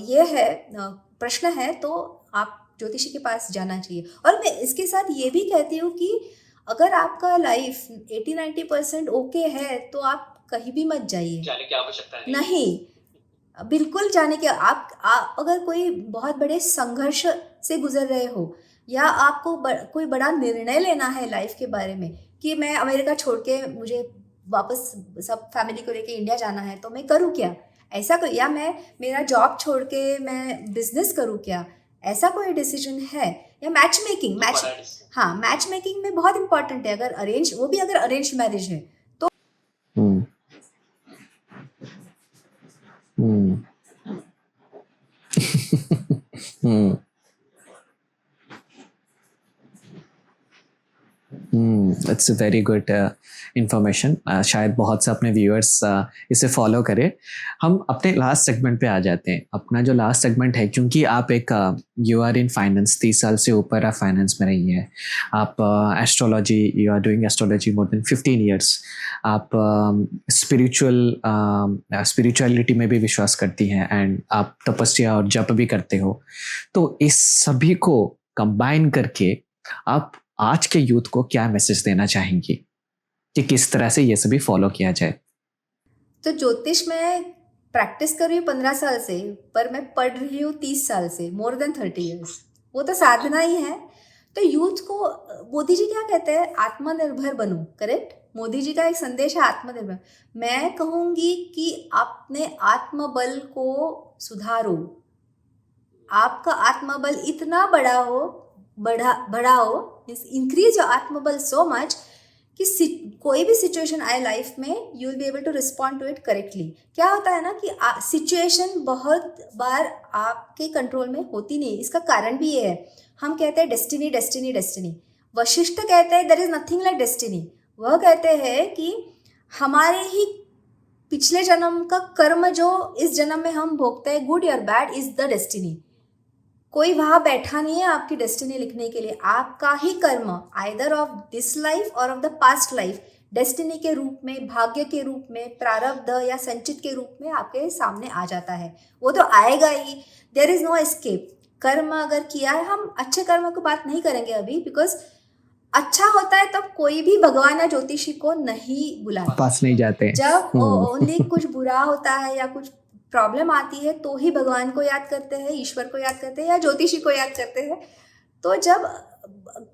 ये है प्रश्न है तो आप ज्योतिषी के पास जाना चाहिए। और मैं इसके साथ ये भी कहती हूँ कि अगर आपका लाइफ 80-90% ओके है तो आप कहीं भी मत जाइए, जाने की आवश्यकता नहीं, बिल्कुल जाने के आप अगर कोई बहुत बड़े संघर्ष से गुजर रहे हो, या आपको कोई बड़ा निर्णय लेना है लाइफ के बारे में कि मैं अमेरिका छोड़ के मुझे वापस सब फैमिली को लेके इंडिया जाना है, तो मैं करूँ क्या, ऐसा कोई, या मैं मेरा जॉब छोड़ के मैं बिजनेस करूँ क्या, ऐसा कोई डिसीजन है, या मैच मेकिंग, हाँ, मैच मेकिंग में बहुत इंपॉर्टेंट है, अगर अरेंज, वो भी अगर अरेंज मैरिज है तो it's a very good information. शायद बहुत से अपने व्यूअर्स इसे फॉलो करें। हम अपने लास्ट सेगमेंट पे आ जाते हैं। अपना जो लास्ट सेगमेंट है, क्योंकि आप एक यू आर इन फाइनेंस, 30 साल से ऊपर आप फाइनेंस में रही हैं, आप astrology, you are doing astrology more than 15 years, आप स्पिरिचुअलिटी में भी विश्वास करती हैं, एंड आप तपस्या और जप भी करते हो। तो इस सभी को कंबाइन करके आप आज के यूथ को क्या मैसेज देना चाहेंगी कि किस तरह से ये सभी फॉलो किया जाए? तो ज्योतिष में प्रैक्टिस कर रही हूँ 15 साल से, पर मैं पढ़ रही हूँ 30 साल से, मोर देन 30 ईयर्स, वो तो साधना ही है। तो यूथ को मोदी जी क्या कहते हैं, आत्मनिर्भर बनो, करेक्ट, मोदी जी का एक संदेश है आत्मनिर्भर। मैं कहूँगी कि अपने आत्मबल को सुधारो, आपका आत्मबल इतना बढ़ाओ, इंक्रीज योर आत्मबल सो मच कि कोई भी सिचुएशन आए लाइफ में, you will be able to respond to it correctly. क्या होता है ना कि सिचुएशन बहुत बार आपके कंट्रोल में होती नहीं, इसका कारण भी ये है, हम कहते हैं डेस्टिनी डेस्टिनी डेस्टिनी, वशिष्ठ कहते हैं there is nothing like destiny. वह कहते हैं कि हमारे ही पिछले जन्म का कर्म जो इस जन्म में हम भोगते हैं, गुड और बैड, इज द डेस्टिनी। कोई वहाँ बैठा नहीं है आपकी डेस्टिनी लिखने के लिए, आपका ही कर्म, आइदर ऑफ दिस लाइफ और of the past life, destiny के रूप में, भाग्य के रूप में, प्रारब्ध या संचित के रूप में आपके सामने आ जाता है। वो तो आएगा ही, देयर इज नो एस्केप। कर्म अगर किया है, हम अच्छे कर्म की बात नहीं करेंगे अभी, बिकॉज अच्छा होता है तब कोई भी भगवान या ज्योतिषी को नहीं बुलाता, पास नहीं जाते। जब ओनली कुछ बुरा होता है या कुछ प्रॉब्लम आती है तो ही भगवान को याद करते हैं, ईश्वर को याद करते हैं या ज्योतिषी को याद करते हैं। तो जब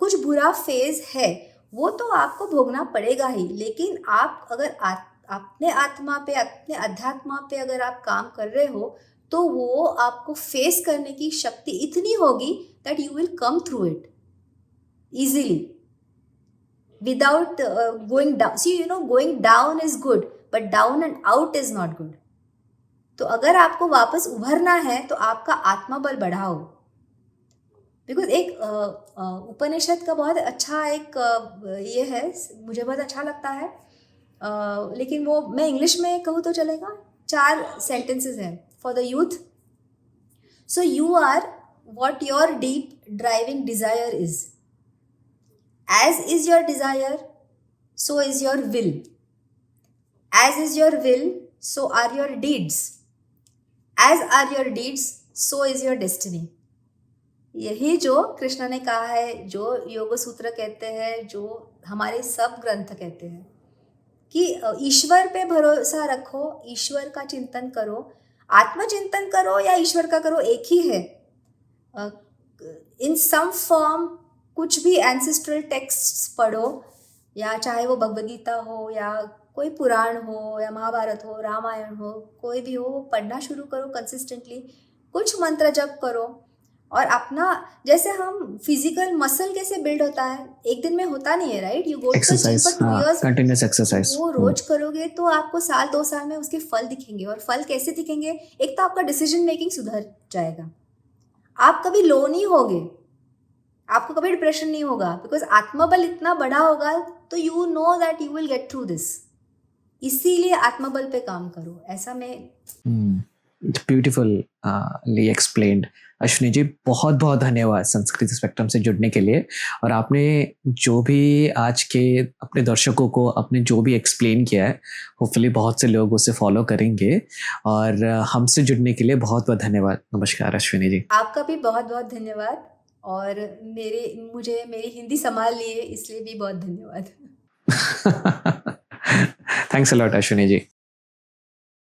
कुछ बुरा फेज है वो तो आपको भोगना पड़ेगा ही, लेकिन आप अगर अपने आत्मा पे, अपने अध्यात्मा पे अगर आप काम कर रहे हो तो वो आपको फेस करने की शक्ति इतनी होगी that you will come through it easily without going down. See, going down is good, but down and out is not good. तो अगर आपको वापस उभरना है तो आपका आत्मबल बढ़ाओ। बिकॉज एक उपनिषद का बहुत अच्छा एक ये है, मुझे बहुत अच्छा लगता है, लेकिन वो मैं इंग्लिश में कहूँ तो चलेगा, 4 सेंटेंसेस हैं for the youth. So you are what your deep driving desire is, as is your desire, so is your will. As is your will, so are your deeds. As are your deeds, so is your destiny. यही जो कृष्ण ने कहा है, जो योग सूत्र कहते हैं, जो हमारे सब ग्रंथ कहते हैं। कि ईश्वर पे भरोसा रखो, ईश्वर का चिंतन करो, आत्मचिंतन करो या ईश्वर का करो, एक ही है। इन सम फॉर्म कुछ भी एंसेस्ट्रल टेक्स्ट्स पढ़ो, या चाहे वो भगवद गीता हो या कोई पुराण हो या महाभारत हो, रामायण हो, कोई भी हो, वो पढ़ना शुरू करो कंसिस्टेंटली। कुछ मंत्र जप करो, और अपना, जैसे हम फिजिकल मसल कैसे बिल्ड होता है, एक दिन में होता नहीं है, right? You go to the gym exercise, for 2 years, continuous exercise. वो रोज करोगे तो आपको साल 2 साल में उसके फल दिखेंगे। और फल कैसे दिखेंगे? एक तो आपका डिसीजन मेकिंग सुधर जाएगा, आप कभी लो नहीं होगे, आपको कभी डिप्रेशन नहीं होगा, बिकॉज आत्मबल इतना बड़ा होगा, तो you know that you will get through this. इसीलिए आत्मबल पे काम करो, ऐसा मैं। ब्यूटिफुली एक्सप्लेन्ड अश्विनी जी, बहुत बहुत धन्यवाद संस्कृति स्पेक्ट्रम से जुड़ने के लिए। और आपने जो भी आज के अपने दर्शकों को आपने जो भी एक्सप्लेन किया है, होपफुली बहुत से लोग उसे फॉलो करेंगे। और हमसे जुड़ने के लिए बहुत बहुत धन्यवाद। नमस्कार अश्विनी जी। आपका भी बहुत बहुत धन्यवाद, और मुझे मेरी हिंदी संभाल लिए इसलिए भी बहुत धन्यवाद। Thanks a lot Ashwini ji.